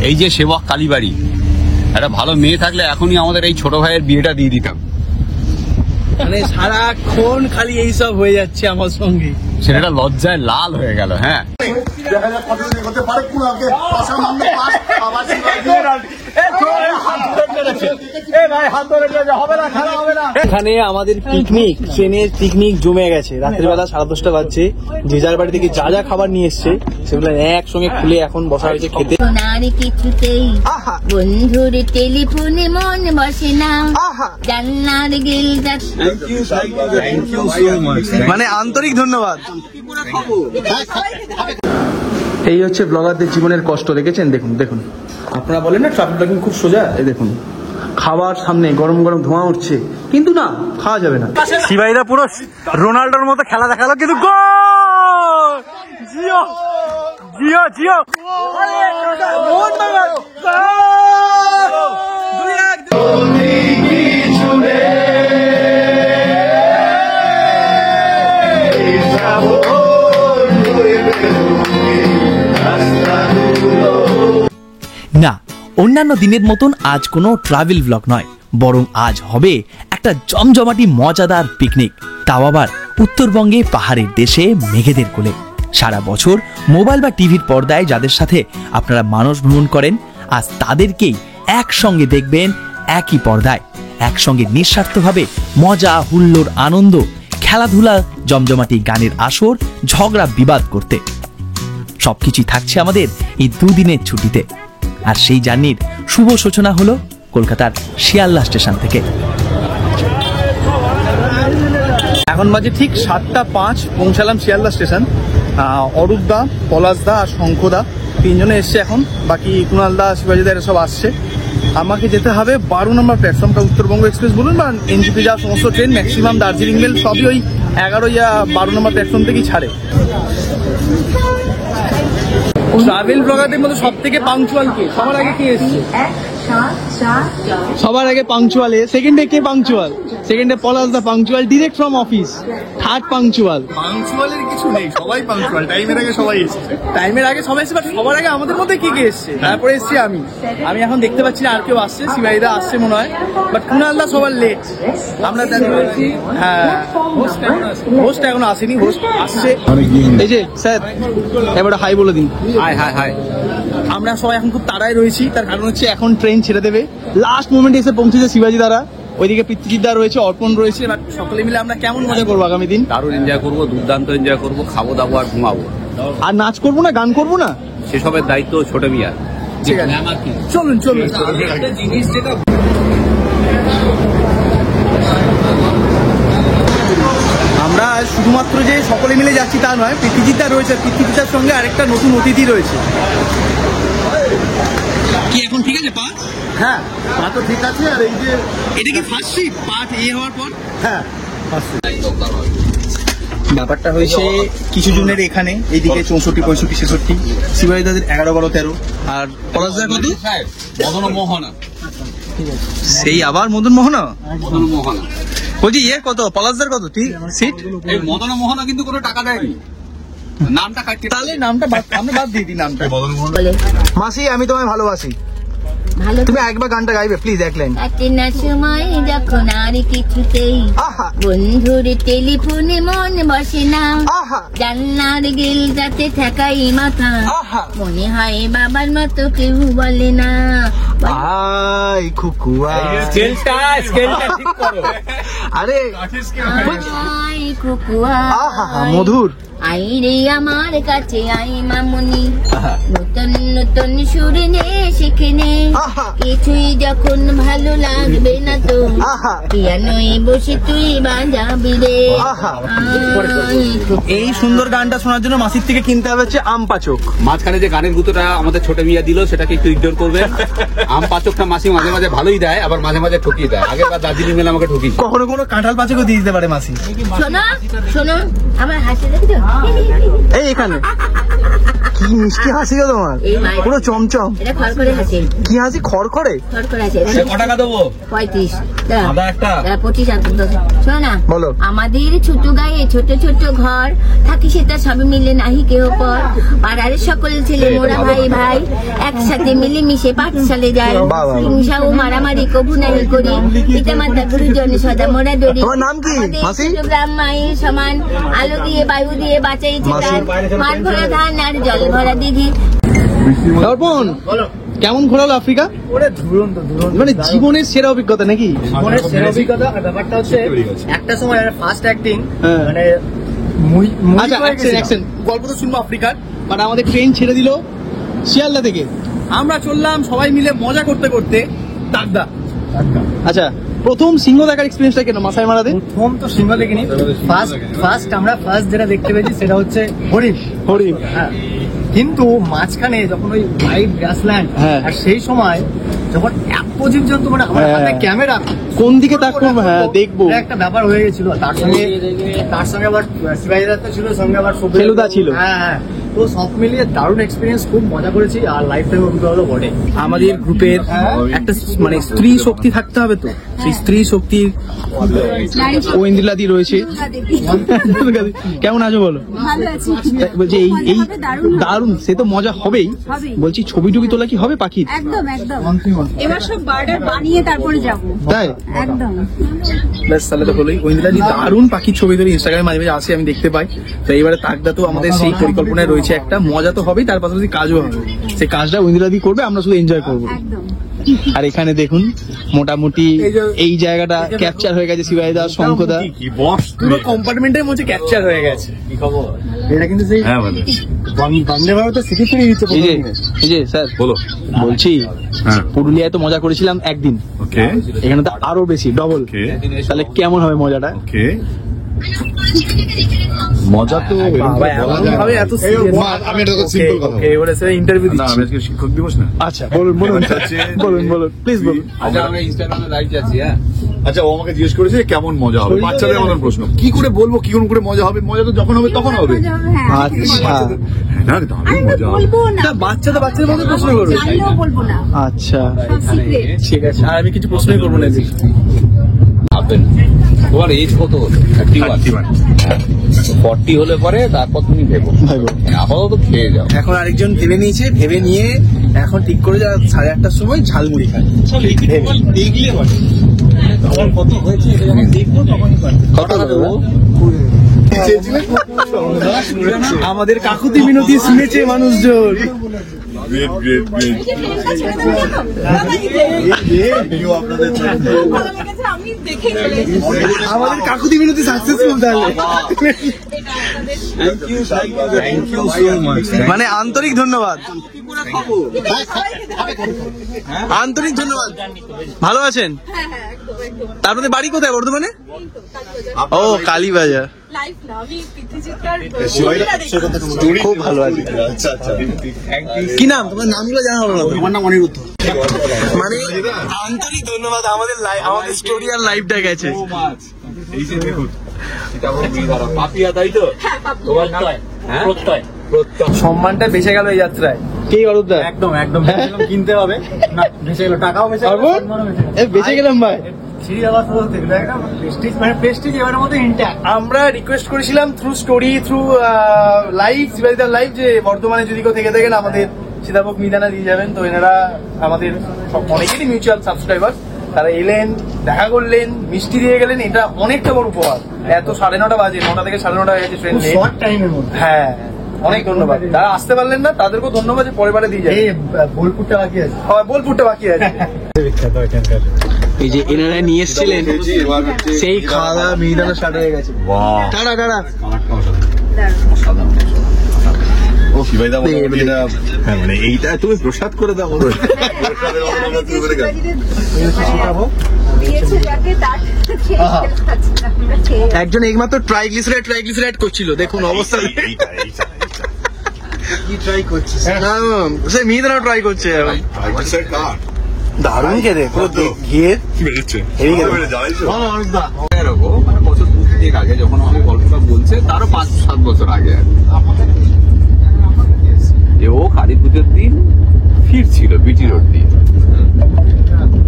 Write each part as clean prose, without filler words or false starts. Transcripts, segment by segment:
এই যে সেবক কালীবাড়ি, একটা ভালো মেয়ে থাকলে এখনই আমাদের এই ছোট ভাইয়ের বিয়েটা দিয়ে দিতাম। মানে সারাক্ষণ খালি এইসব হয়ে যাচ্ছে আমার সঙ্গে, সেটা লজ্জায় লাল হয়ে গেল। হ্যাঁ, এখানে আমাদের পিকনিক, ট্রেনের পিকনিক জমে গেছে। রাত্রিবেলা 10:30 বাজছে। যে যার বাড়ি থেকে যা যা খাবার নিয়ে এসছে সেগুলো একসঙ্গে খুলে এখন বসা হয়েছে খেতে। কিছুতেই বন্ধুর টেলিফোনে মন বসে না, জান্নার গিল। মানে আন্তরিক ধন্যবাদ। এই হচ্ছে ব্লগারদের জীবনের কষ্ট, দেখেছেন? দেখুন দেখুন, আপনারা বলেন না ট্রাফিক ব্লগিং খুব সোজা। এই দেখুন, খাবার সামনে, গরম গরম ধোঁয়া উঠছে, কিন্তু না, খাওয়া যাবে না। শিবাইদা পুরো রোনাল্ডোর মতো খেলা দেখালো, কিন্তু গোল! জিও জিও জিও না, অন্যান্য দিনের মতন আজ কোনো ট্রাভেল ব্লগ নয়, বরং আজ হবে একটা জমজমাটি মজাদার পিকনিক, তাও আবার উত্তরবঙ্গে পাহাড়ের দেশে মেঘেদের কোলে। সারা বছর মোবাইল বা টিভির পর্দায় যাদের সাথে আপনারা মানস ভ্রমণ করেন, আজ তাদেরকেই একসঙ্গে দেখবেন একই পর্দায়, একসঙ্গে নিঃস্বার্থভাবে মজা, হুল্লোড়, আনন্দ, খেলাধুলা, জমজমাটি গানের আসর, ঝগড়া বিবাদ করতে। সবকিছুই থাকছে আমাদের এই দুদিনের ছুটিতে। আর সেই জার্নির শুভ সূচনা হলো কলকাতার শিয়ালদা স্টেশন থেকে। এখন বাজে ঠিক 7:05, পৌঁছালাম শিয়ালদা স্টেশন। অরূপদা, পলাশদা আর শঙ্খদা তিনজনে এসছে এখন, বাকি কুণালদা, শিবাজিদা এরা সব আসছে। আমাকে যেতে হবে 12 নম্বর প্ল্যাটফর্মটা। উত্তরবঙ্গ এক্সপ্রেস বলুন বা এনজিপি যা সমস্ত ট্রেন, ম্যাক্সিমাম দার্জিলিং মেল সবই ওই 11 ইয়া 12 নম্বর প্ল্যাটফর্ম থেকেই ছাড়ে। ট্রাভেল ব্লগারদের মধ্যে সব থেকে পাংচুয়াল কে? সবার আগে কে এসছে? সবার আগে পাংচুয়াল। সেকেন্ডে কে পাংচুয়াল? সেকেন্ডে পলাশদা punctual, direct from office. Third punctual. পাংচুয়ালের কিছু নেই, সবাই পাংচুয়াল। টাইমের আগে সবাই এসেছে, টাইমের আগে সবাই এসছে, বাট সবার আগে আমাদের মধ্যে কে কে এসছে? তারপরে এসছি আমি। এখন দেখতে পাচ্ছি না আর কেউ আসছে। শিবাইদা আসছে মনে হয়, বাট কুণালদা সবার লেট। আমরা জানি, হ্যাঁ, হোস্ট এখনো আসেনি, হোস্ট আসছে। এই যে স্যার, এবার হাই বলে দিন। High high high. আমরা সবাই এখন খুব তাড়ায় রয়েছি, তার কারণ হচ্ছে এখন ট্রেন ছেড়ে দেবে। লাস্ট মোমেন্টে এসে পৌঁছেছে শিবাজি দ্বারা, ওইদিকে পিতৃজিৎদা রয়েছে, অর্পণ রয়েছে। এবার সকলে মিলে আমরা কেমন মজা করবো আগামী দিন? দারুণ এনজয় করবো, দুর্দান্ত এনজয় করবো, খাবো দাবো আর ঘুমাবো। আর নাচ করবো না, গান করবো না, সেসবের দায়িত্ব ছোট মিয়ার। ঠিক আছে, চলুন চলুন। জিনিস যেটা আমরা শুধুমাত্র যে সকলে মিলে যাচ্ছি তা নয়, পিতৃজিৎদা রয়েছে, পিতৃজিৎদার সঙ্গে আরেকটা নতুন অতিথি রয়েছে। কি এখন ঠিক আছে পা? হ্যাঁ, পা তো ঠিক আছে। আর এই যে এটা কি ফার্স্ট শিপ পা হওয়ার পর? হ্যাঁ, ব্যাপারটা হয়েছে কিছু জনের এখানে, এইদিকে 64, 65, 66, শিবাজিদাদের 11, 12, 13, আর পলাশদার কত? মদন মোহনা। সেই আবার মদন মোহনা। মদন মোহনা বলছি কত? পলাশদার কত ঠিক সিট? এই মদন মোহনা কিন্তু কোনো টাকা দেয়নি, নামটা কাটতে। তাহলে নামটা আমরা বাদ দিয়ে দিই নামটা। মাসি, আমি তোমায় ভালোবাসি। ভালো তুমি একবার গানটা গাইবে প্লিজ, এক লাইন। কাটে না সময় যখন আর কিছুতেই বন্ধুর টেলিফোনে মন বসে না, জান্নার গিল যাতে ঠেকাই মাথা, মনে হয় বাবার মতো কেউ বলে না। আই খুকুয়া, স্কেলটা ঠিক করো। আরে আই কুকুয়া, মধুর। আই রে আমার কাছে আই মামুনি, নতুন নতুন সুর নে শিখে নে, কিছুই যখন ভালো লাগবে না তো পিয়ানোয় বসে তুই বাজাবি রে। এই সুন্দর গানটা শোনার জন্য মাসির থেকে কিনতে হবে হচ্ছে আম পাচক। মাঝখানে যে গানের গুতোটা আমাদের ছোট মিয়া দিল, সেটাকে একটু ইগনোর করবে। আম পাচকটা মাসি মাঝে মাঝে ভালোই দেয়, আবার মাঝে মাঝে ঠকিয়ে দেয়। আগের বার দার্জিলিং মেলে আমাকে ঠকিয়ে, কখনো কাঁঠাল পাচকও দিয়ে দিতে পারে মাসি। শোনো শোনো, আমার হাসি দেখছো? এই এখানে কি মিষ্টি হাসি গো তোমার, এই মায়ের- পুরো চমচম। এটা খড়খড়ে হাসে, কি হাসি? খড়খড়ে? খড়খড়ে হাসে। ক টাকা দেবো? 35 আদা একটা? 25 আর 10। শোনো না, বলো। আমাদের ছোট গায়ে ছোট ছোট ঘর থাকি, সেটা সব মিলে নাহি কেউ পর। পাড়ার সকল ছেলে মোরা ভাই ভাই, একসাথে মিলে মিশে পাঠশালে যায়। বাহ, বাহ। হিংসা ও মারামারি কবু নাহি করি, পিতা মাতা গুরুজন সদা মোরা দরি। তোমার নাম কি, আমাদের মাসি? ছোট গ্রাম মায়ের সমান, আলো দিয়ে বায়ু দিয়ে বাঁচাইছে মাসি। গান। মাঠ ভরা ধান আর জল ভরা দিঘি। অর্পণ, কেমন ঘোরালো আফ্রিকা? মানে জীবনের সেরা অভিজ্ঞতা নাকি? জীবনের সেরা অভিজ্ঞতা। আর ব্যাপারটা হচ্ছে একটা সময় ফার্স্ট অ্যাক্টিং হ্যাঁ। মানে আচ্ছা, অ্যাকশন। গল্প তো শুনবো আফ্রিকার, মানে আমাদের ট্রেন ছেড়ে দিল শিয়ালদা থেকে, আমরা চললাম সবাই মিলে মজা করতে করতে তাকদা। আচ্ছা, প্রথম সিংহ দেখার এক্সপিরিয়েন্সটা কেন মাসাই মারাতে? প্রথম তো সিংহ দেখিনি, আমরা ফার্স্ট যেটা দেখতে পেয়েছি সেটা হচ্ছে হরিণ। হরিণ। হ্যাঁ, কিন্তু মাঝখানে যখন ওই হোয়াইট গ্রাসল্যান্ড, হ্যাঁ। আর সেই সময় যখন এত জীবজন্তু, মানে আমার হ্যাঁ। হাতে ক্যামেরা, কোন দিকে তাকবো? হ্যাঁ, দেখবো। এটা একটা ব্যাপার হয়ে গেছিল। তার সঙ্গে আবার শিবাজি দত্ত ছিল, সঙ্গে আবার ফেলুদা ছিল। হ্যাঁ হ্যাঁ, তো সব মিলিয়ে দারুণ এক্সপিরিয়েন্স, খুব মজা করেছি। আর লাইফ টাইম অভিজ্ঞতা হলো বটে। আমাদের গ্রুপের একটা মানে স্ত্রী শক্তি থাকতে হবে, তো সেই স্ত্রী শক্তির ঐন্দ্রিলাদি রয়েছে। কেমন আছো বলো? ভালো আছি। বলছি এই এই মজা হবে, দারুণ হবে। দারুণ, সে তো মজা হবেই। হবেই। বলছি ছবি টবি তোলা কি হবে পাখির? একদম একদম এবার সব বার্ডার বানিয়ে তারপরে যাব। তাই? একদম ব্যাস, তাহলে তো হলোই। ঐন্দ্রিলাদি দারুণ পাখির ছবি তোলে, ইনস্টাগ্রামে মাঝে মাঝে আসে, আমি দেখতে পাই। তো এইবারে তাকদা তো আমাদের সেই পরিকল্পনায় রয়েছে, একটা মজা তো হবেই, তার পাশাপাশি কাজও হবে। সেই কাজটা ঐন্দ্রিলাদি করবে, আমরা শুধু এনজয় করবো। একদম আর এখানে দেখুন মোটামুটি এই জায়গাটা ক্যাপচার হয়ে গেছে। শিবাইদা, শঙ্কদা, পুরো কম্পার্টমেন্টের মধ্যে ক্যাপচার হয়ে গেছে। এটা কিন্তু সেই বন্দে ভারতের সিটি ফিরে দিচ্ছে। এই যে স্যার বলো। বলছি, পুরুলিয়ায় তো মজা করেছিলাম একদিন, ওকে এখানে তো আরো বেশি, ডবল। ওকে তাহলে কেমন হবে মজাটা? ওকে মজা তো ভাবে এত serious? আমি একটা সিম্পল কথা Okay, এবারে স্যার ইন্টারভিউ না, দিচ্ছি। আমি আজকে শিক্ষক দিবস না। আচ্ছা, বলুন বলুন বলুন প্লিজ বলুন। আচ্ছা, আমরা ইনস্টাগ্রামে লাইভ যাচ্ছি। হ্যাঁ, আচ্ছা, ও আমাকে জিজ্ঞেস করেছে কেমন মজা হবে, বাচ্চাদের মতন প্রশ্ন। কি করে বলবো কি করে মজা হবে? মজা তো যখন হবে তখন হবে। মজা হবে, হ্যাঁ। আচ্ছা না, দারুণ আমি মজা হবে। বলবো না, না, বাচ্চাদের মধ্যে প্রশ্ন করবে। জানলেও বলবো না, আচ্ছা সব সিক্রেট। ঠিক আছে, আর আমি কিছু প্রশ্নই করবো না। ভাববেন তোমার এজ কত? 31। 40 হলে পরে তারপর তুমি ভেবো। আপাতত খেয়ে যাও। এখন আরেকজন ভেবে নিয়েছে, ভেবে নিয়ে এখন ঠিক করে যা 8:30টার সময় ঝালমুড়ি খায়। দেখলে আমার কত হয়েছে এটা যখন দেখবো তখন কত দেবো। আমাদের কাকুতি মিনতি শুনেছে মানুষজন। গ্রেট গ্রেট গ্রেট আমি দেখে চলে আমাদের কাকুতি মিনতি সাকসেসফুল তাহলে। মানে আন্তরিক ধন্যবাদ, আন্তরিক ধন্যবাদ। ভালো আছেন? তারপরে বাড়ি কোথায়? বর্ধমানে? ও, কালীবাজার। লাইভ না, আমি পৃথিবীটার খুব ভালো আছি। কি নাম তোমার? নামগুলো জানা হলো না। আমার নাম অনিরুদ্ধ। মানে আন্তরিক ধন্যবাদ, আমাদের আমাদের স্টোরি আর লাইভটা গেছে। এই যে দেখুন, এটা বড় বিধারা পাপিয়া, তাই তো? তোমার নাম? হ্যাঁ, প্রত্যয়। সম্মানটা বেঁচে গেল এই যাত্রায়। কে অরূপদা? একদম একদম ভেবেছিলাম কিনতে হবে না, বেঁচে গেল, টাকাও বেঁচে গেল, অর্পণ? সম্মানও বেঁচে গেল। বেঁচে গেলাম ভাই। সিঁড়ি আবার বলতে গেলে একদম প্রেস্টিজ, মানে প্রেস্টিজ এবারের মধ্যে ইন্ট্যাক্ট। আমরা রিকোয়েস্ট করেছিলাম থ্রু স্টোরি, থ্রু লাইভ, শিবাজিদার লাইভ, যে বর্ধমানে যদি কেউ থেকে থাকেন আমাদের সীতাভোগ মিহিদানা দিয়ে যাবেন। তো এনারা আমাদের অনেকেরই মিউচুয়াল সাবস্ক্রাইবার, তারা এলেন, দেখা করলেন, মিষ্টি দিয়ে গেলেন। এটা অনেকটা বড় উপহার। এত 9:30 বাজে, 9টা থেকে 9:30 হয়ে গেছে ট্রেন। শর্ট টাইমের মধ্যে। হ্যাঁ, অনেক ধন্যবাদ। যারা আসতে পারলেন না তাদেরকেও ধন্যবাদ, যে পরের বারে দিয়ে যায়। এই বোলপুরটা বাকি আছে। বোলপুরটা বাকি আছে। বিখ্যাত এখানকার। এই যে এনারা নিয়ে এসেছিলেন, সেই খাওয়া দাওয়া মিহিদানা স্টার্ট হয়ে গেছে। Tata tata. ও শিবাইদা মোটামুটি এটা, হ্যাঁ মানে এইটা তুমি প্রসাদ করে দাও। প্রসাদের অবদান তুমি করে দাও। দিয়েছে যাকে তার খেয়ে খাচ্ছি না, আমরা খেয়ে একজন একমাত্র ট্রাইগ্লিসারাইড করছিল, দেখুন অবস্থা। এইটা কি ট্রাই করছিস? সে মিহিদানা ট্রাই করছে এখন। স্যার কার দারুণ খেতে, পুরো ঘিয়ে কি বেরোচ্ছে? হেভি খেতে। জ্বালাইছো? অনেকদা। এরকম মানে বছর তিনেক আগে যখন আমাকে গল্পটা বলছে, তারও 5-7 বছর আগে আর কি। যে ও কালী পুজোর দিন ফিরছিল বিটি রোড দিয়ে,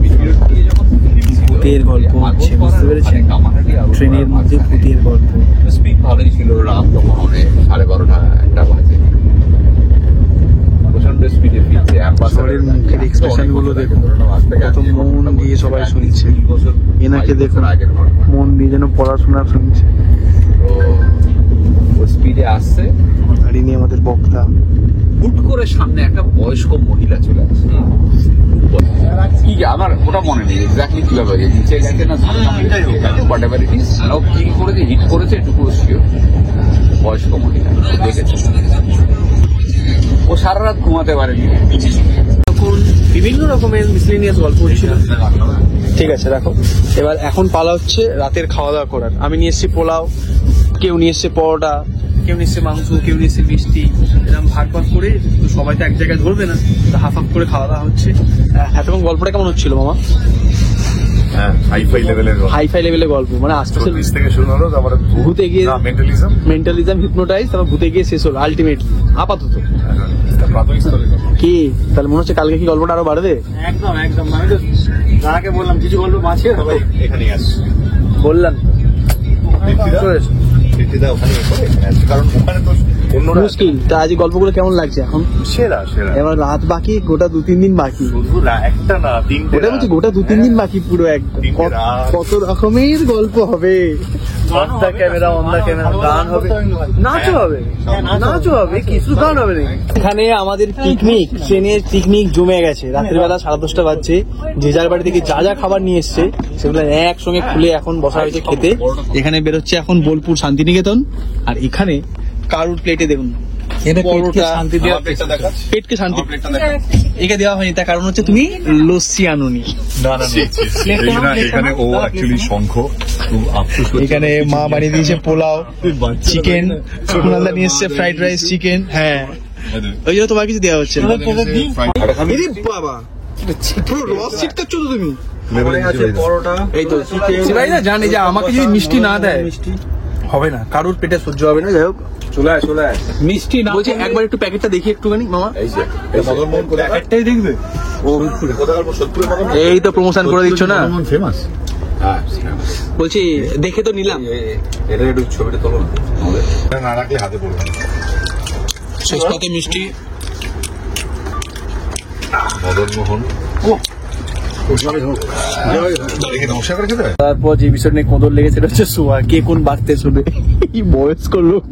বিটি রোড দিয়ে যখন ফিরছিল, ভূতের গল্প হচ্ছে, বুঝতে পেরেছেন? ট্রেনের মধ্যে ভূতের গল্প। স্পিড ভালোই ছিল, রাত তখন অনেক 12:30-1টা বাজে, প্রচন্ড স্পিডে ফিরছে। সবার মুখের এক্সপ্রেশন গুলো দেখুন, কত মন দিয়ে সবাই শুনছে। এনাকে দেখুন, আগের ঘটনা। মন দিয়ে যেন পড়াশোনা শুনছে। তো ও স্পিডে আসছে, আর ইনি আমাদের বক্তা। হুট করে সামনে একটা বয়স্ক মহিলা চলে আসছে। কি আমার ওটা মনে নেই এক্স্যাক্টলি কিভাবে নিচে গেছে না হোয়াট এভার ইট ইজ, ও কি করেছে, হিট করেছে এটুকু শিওর। বয়স্ক মহিলা দেখেছে, ও সারা রাত ঘুমাতে পারেনি। তখন বিভিন্ন রকমের মিসলেনিয়াস গল্প ছিল। ঠিক আছে, দেখো এবার এখন পালা হচ্ছে রাতের খাওয়া দাওয়া করার। আমি নিয়ে এসেছি পোলাও, কেউ নিয়ে এসছে পরোটা, কেউ নিয়ে এসছে মাংস, কেউ নিয়ে এসছে মিষ্টি, এরকম ভাগ ভাগ করে। সবাই তো এক জায়গায় ধরবে না, তো হাফ হাফ করে খাওয়া দাওয়া হচ্ছে। এতক্ষণ গল্পটা কেমন হচ্ছিল মামা? হ্যাঁ, হাইফাই লেভেলের হাই ফাই লেভেলের গল্প, মানে আস্তে আস্তে চল্লিশ থেকে শুরু হলো, তারপরে ভূতে গিয়ে মেন্টালিজম, মেন্টালিজম, হিপনোটাইজ, তারপর ভূতে গিয়ে শেষ হলো আলটিমেটলি আপাতত। প্রাথমিক স্তরে কি তাহলে মনে হচ্ছে কালকে কি গল্পটা আরো বাড়বে? একদম একদম, আমি তো দাদাকে বললাম কিছু গল্প বাঁচিয়ে সবাই এখানেই আসছে। বললাম কারণ ওখানে তো অন্যরা মুশকিল। তা আজ গল্পগুলো কেমন লাগছে এখন? সেরা সেরা। এবার রাত বাকি, গোটা 2-3 দিন বাকি। শুধু একটা না, তিনটে। ওটা বলছি গোটা 2-3 দিন বাকি পুরো একদম। তিনটে রাত। কত রকমের গল্প হবে। On the camera, on the camera, গান হবে, নাচও হবে, নাচও হবে, কিছু গান হবে না। এখানে আমাদের পিকনিক, ট্রেনের পিকনিক জমে গেছে। রাত্রিবেলা 10:30 বাজছে। যে যার বাড়ি থেকে যা যা খাবার নিয়ে এসছে সেগুলো একসঙ্গে খুলে এখন বসা হয়েছে খেতে। এখানে বেরোচ্ছে এখন বোলপুর শান্তিনিকেতন। আর এখানে কারুর প্লেটে দেখুন পরোটা, শান্তি দেওয়া পেটটা দেখা, পেটকে শান্তি। প্লেটটা দেখা। একে দেওয়া হয়নি, তার কারণ হচ্ছে তুমি লস্যি আনুনি। না না না, এখানে ও অ্যাকচুয়ালি শঙ্খ। খুব আফসোস হচ্ছে। এখানে মা বানিয়ে দিয়েছে পোলাও, চিকেন, কুনালদা নিয়ে এসছে ফ্রাইড রাইস, চিকেন। হ্যাঁ, ওই জন্য তোমার কিছু দেওয়া হচ্ছে না। বাবা পুরো রস ছিটকাচ্ছ তো তুমি। এই তো শিবাইদা জানে যে আমাকে যদি মিষ্টি না দেয় হবে না, কারুর পেটে সহ্য হবে না। যাই হোক, চলে আয় মিষ্টি না বলছি একবার একটু প্যাকেটটা দেখি একটুখানি মামা। এই যে মদনমোহন কোথায়? একটাই দেখবে। ও কোথাকার সত্যি মদনমোহন? এই তো প্রমোশন করে দিচ্ছ না। ফেমাস। হ্যাঁ, বলছি দেখে তো নিলাম। এটা একটু ছবিটা তোলো না। না রাখলে হাতে পড়বে। শেষ পাতে মিষ্টি। মদনমোহন। নমস্কার করে খেতে হয়। তারপর যে বিষয় নিয়ে কোঁদর লেগেছে সেটা হচ্ছে শোয়া, কে কোন বাড়তে শুনে। এই বয়স্ক লোক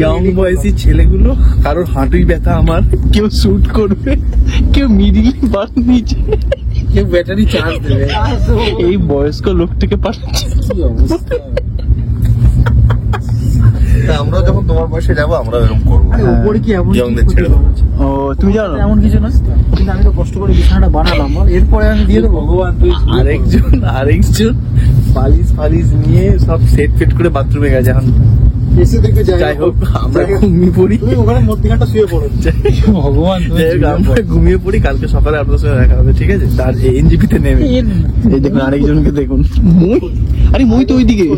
ইয়ং বয়সী ছেলেগুলো, কারোর হাঁটুই ব্যথা, আমার কেউ শুট করবে, কেউ মিডিল বার নিচে, কেউ ব্যাটারি চার্জ দেবে। এই বয়স্ক লোকটাকে পাঠাচ্ছে। আমরা যখন তোমার বয়সে যাবো আমরা এরকম করবো। উপরে কি এমন ইয়ংদের ছেড়ে দেবো। ও তুমি জানো এমন কিছু না, কিন্তু আমি তো কষ্ট করে বিছানাটা বানালাম, এরপরে আমি দিয়ে দেবো। ভগবান তুই আরেকজন ফালিশ নিয়ে সব সেট ফেট করে বাথরুমে গেছে। এখন এসে দেখবে যাই হোক আমরা ঘুমিয়ে পড়ি। তুমি ওখানে মধ্যখানটা শুয়ে পড়ো। ভগবান যাই হোক, আমরা ঘুমিয়ে পড়ি। কালকে সকালে আপনার সঙ্গে দেখা হবে, ঠিক আছে? তার এনজিপিতে নেমে এই দেখুন আরেকজনকে দেখুন, মই। আরে মই তো ওইদিকে।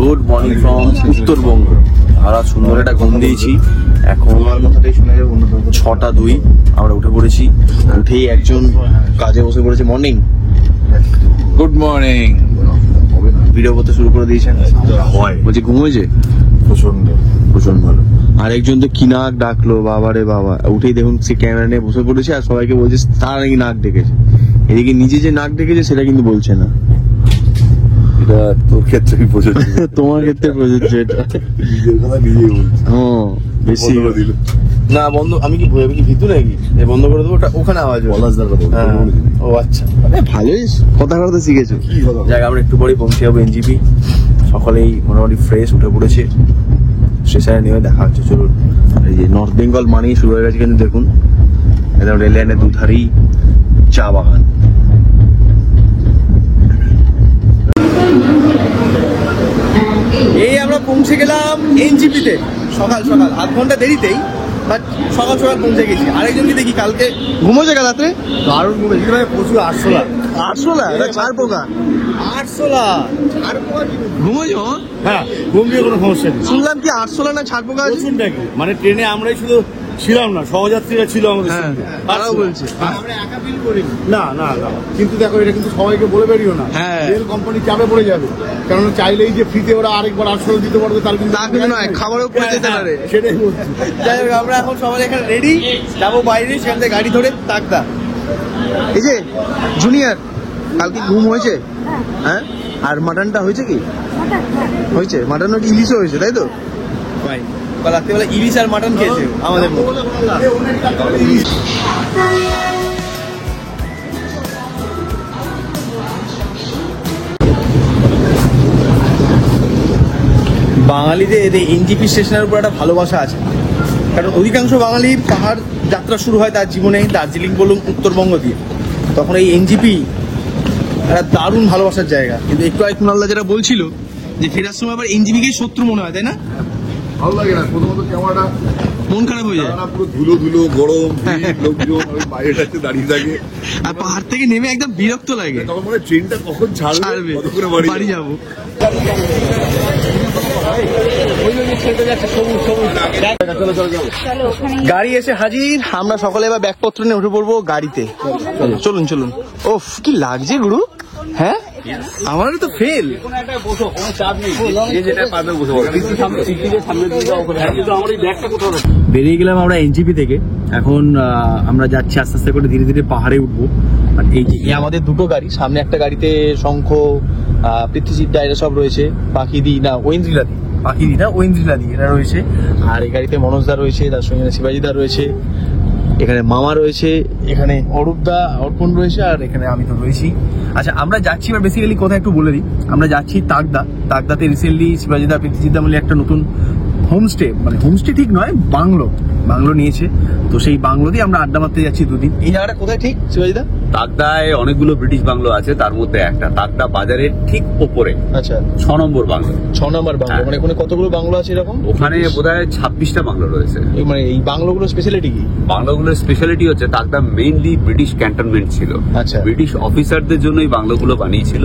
Good morning from Uttarbanga. আমরা সুন্দর একটা ঘুম দিয়েছি। এখন 6:02 আমরা উঠে পড়েছি। উঠেই একজন কাজে বসে পড়েছে। Morning, good morning. ভিডিও করতে শুরু করে দিয়েছেন। বলছি ঘুম হয়েছে প্রচন্ড প্রচন্ড ভালো। আরেকজন তো কি নাক ডাকলো, বাবারে বাবা। উঠেই দেখুন সে ক্যামেরা নিয়ে বসে পড়েছে আর সবাইকে বলছে তার নাকি নাক ডেকেছে। এদিকে নিজে যে নাক ডেকেছে সেটা কিন্তু বলছে না। এটা তোর ক্ষেত্রে প্রযোজ্য। তোমার ক্ষেত্রে প্রযোজ্য এটা। নিজের কথা নিজেই বলছি। হ্যাঁ বেশি বন্ধ করে দিল। না বন্ধ। আমি কি ভিতু নাকি বন্ধ করে দেবো? ওটা ওখানে আওয়াজ হবে। পলাশদার কথা হ্যাঁ। ও আচ্ছা, ভালোই কথা কথা শিখেছো। যাক আমরা একটু পরে পৌঁছে যাবো এনজিপি। সকলেই মোটামুটি ফ্রেশ উঠে পড়েছে। স্টেশনে নেমে দেখা হচ্ছে। চলুন। এই যে নর্থ বেঙ্গল মানেই শুরু হয়ে গেছে কিন্তু দেখুন একদম রেল লাইনের দুধারেই চা বাগান। আমরা পৌঁছে গেলাম এনজিপিতে সকাল সকাল, আধ ঘন্টা দেরিতেই, বাট সকাল সকাল পৌঁছে গেছি। আরেকজনকে দেখি কালকে ঘুমোছে কাল রাত্রে, দারুণ ঘুমেছি ভাই, প্রচুর আরশোলা। আরশোলা চার পোকা, আরশোলা ঘুমোছো? হ্যাঁ, ঘুম দিয়ে কোনো সমস্যা নেই। শুনলাম কি আরশোলা না ছাড় পোকা আছে নাকি? মানে ট্রেনে আমরাই শুধু ছিলাম না, সহযাত্রীরা ছিল আমাদের সঙ্গে, তারাও বলছে আমরা একা ফিল করি না। না না, কিন্তু দেখো এটা কিন্তু সবাইকে বলে বেরিও না, রেল কোম্পানি চাপে পড়ে যাবে, কারণ চাইলেই যে ফ্রিতে ওরা আরেকবার 800 দিতে পারবে তার কিন্তু নয়, খাবারও পড়ে যেতে পারে, সেটাই বলছি। যাই হোক, আমরা এখন সবাই এখানে রেডি, যাবো বাইরে, সেখান থেকে গাড়ি ধরে তাকদা। এই যে জুনিয়র, কালকে ঘুম হয়েছে? হ্যাঁ, আর মাটনটা হয়েছে কি? হয়েছে, মাটন কি ইলিশও হয়েছে, তাই তো? ভাই রাত্রিবেলা ইলিশ আর মাটন খেয়েছে আমাদের। বাঙালিদের এদের এনজিপি স্টেশনের উপর একটা ভালোবাসা আছে, কারণ অধিকাংশ বাঙালির পাহাড় যাত্রা শুরু হয় তার জীবনে দার্জিলিং বলুন উত্তরবঙ্গ দিয়ে, তখন এই এনজিপি একটা দারুণ ভালোবাসার জায়গা। কিন্তু একটু আগে কুণালদা যেটা বলছিল যে ফেরার সময় আবার এনজিপিকেই শত্রু মনে হয়, তাই না? ভালো লাগে না, প্রথমত ক্যামেরাটা মন খারাপ হয়ে যায়, পুরো ধুলো ধুলো গরম, লোকজন বাইরে দাঁড়িয়ে থাকে, আর পাহাড় থেকে নেমে একদম বিরক্ত লাগে, তখন মনে হয় ট্রেনটা কখন ছাড়বে, কত করে বাড়ি যাবো। গাড়ি এসে হাজির, আমরা সকলে এবার ব্যাগপত্র নিয়ে উঠে পড়বো গাড়িতে। চলুন চলুন। ওফ, কি লাগছে গুরু। হ্যাঁ, আমারও তো ফেল। বেরিয়ে গেলাম আমরা এনজিপি থেকে, এখন আমরা যাচ্ছি আস্তে আস্তে করে, ধীরে ধীরে পাহাড়ে উঠবো। আর এই যে আমাদের দুটো গাড়ি, সামনে একটা গাড়িতে শঙ্খ, পৃথ্বীচিত্রা এরা সব রয়েছে, পাখিদি না ঐন্দ্রিলাদি, পাখিদি না ঐন্দ্রিলাদি এরা রয়েছে, আর এই গাড়িতে মনোজদা রয়েছে, তার সঙ্গে শিবাজিদা রয়েছে, এখানে মামা রয়েছে, এখানে অরূপদা, অর্পণ রয়েছে, আর এখানে আমি তো রয়েছি। আচ্ছা, আমরা যাচ্ছি এবার বেসিক্যালি কোথায় একটু বলে দিই। আমরা যাচ্ছি তাকদাতে রিসেন্টলি শিবাজিদা পৃথ্বীচিত্রা মিলে একটা নতুন হোমস্টে, মানে হোমস্টে ঠিক নয়, বাংলো নিয়েছে, তো সেই বাংলো দিয়ে আমরা আড্ডা মারতে যাচ্ছি দুদিন। এই জায়গাটা কোথায় ঠিক শিবাজিদা? তাকদায় অনেকগুলো ব্রিটিশ বাংলো আছে, তার মধ্যে একটা তাকদা বাজারের ঠিক ওপরে। আচ্ছা, 6 নম্বর বাংলো। 6 নম্বর বাংলো, মানে ওখানে কতগুলো বাংলো আছে এরকম? ওখানে বোধহয় 26টা বাংলো রয়েছে। মানে এই বাংলোগুলোর স্পেশালিটি কি? বাংলোগুলোর স্পেশালিটি হচ্ছে তাকদা মেইনলি ব্রিটিশ ক্যান্টনমেন্ট ছিল। আচ্ছা, ব্রিটিশ অফিসারদের জন্য এই বাংলোগুলো বানিয়েছিল।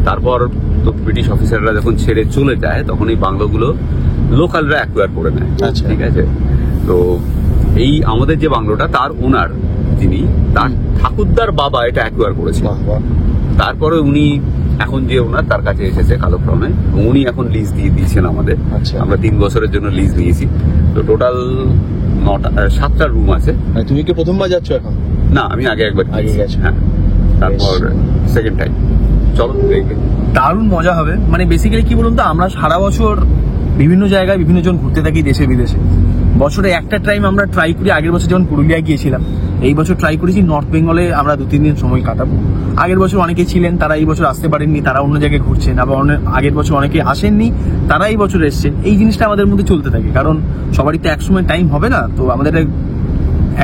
তারপর তো ব্রিটিশ অফিসাররা যখন ছেড়ে চলে যায়, তখন এই বাংলোগুলো লোকালরা অ্যাকোয়ার করে নেয়। আচ্ছা, ঠিক আছে। তো এই আমাদের যে বাংলোটা, তার ওনার যিনি, তার ঠাকুরদার বাবা এটা অ্যাকোয়ার করেছিল। তারপরে উনি এখন যে ওনার, তার কাছে এসেছে কালক্রমে, উনি এখন লিজ দিয়ে দিয়েছেন আমাদের। আচ্ছা, আমরা 3 বছরের জন্য লিজ নিয়েছি। তো টোটাল 7টা রুম আছে। তুমি কি প্রথমবার যাচ্ছ এখন? না, আমি আগে একবার গেছি। হ্যাঁ, তারপর সেকেন্ড টাইম। চলো দেখবে, দারুণ মজা হবে। মানে বেসিক্যালি কি বলুন তো, আমরা সারা বছর বিভিন্ন জায়গায় বিভিন্ন জন ঘুরতে থাকি, দেশে বিদেশে। বছরে একটা টাইম আমরা ট্রাই করি, আগের বছর যেমন পুরুলিয়ায় গিয়েছিলাম, এই বছর ট্রাই করেছি নর্থ বেঙ্গলে আমরা 2-3 দিন সময় কাটাবো। আগের বছর অনেকে ছিলেন, তারা এই বছর আসতে পারেননি, তারা অন্য জায়গায় ঘুরছেন, আবার আগের বছর অনেকে আসেননি, তারা এই বছর এসছেন। এই জিনিসটা আমাদের মধ্যে চলতে থাকে, কারণ সবারই তো একসময় টাইম হবে না। তো আমাদের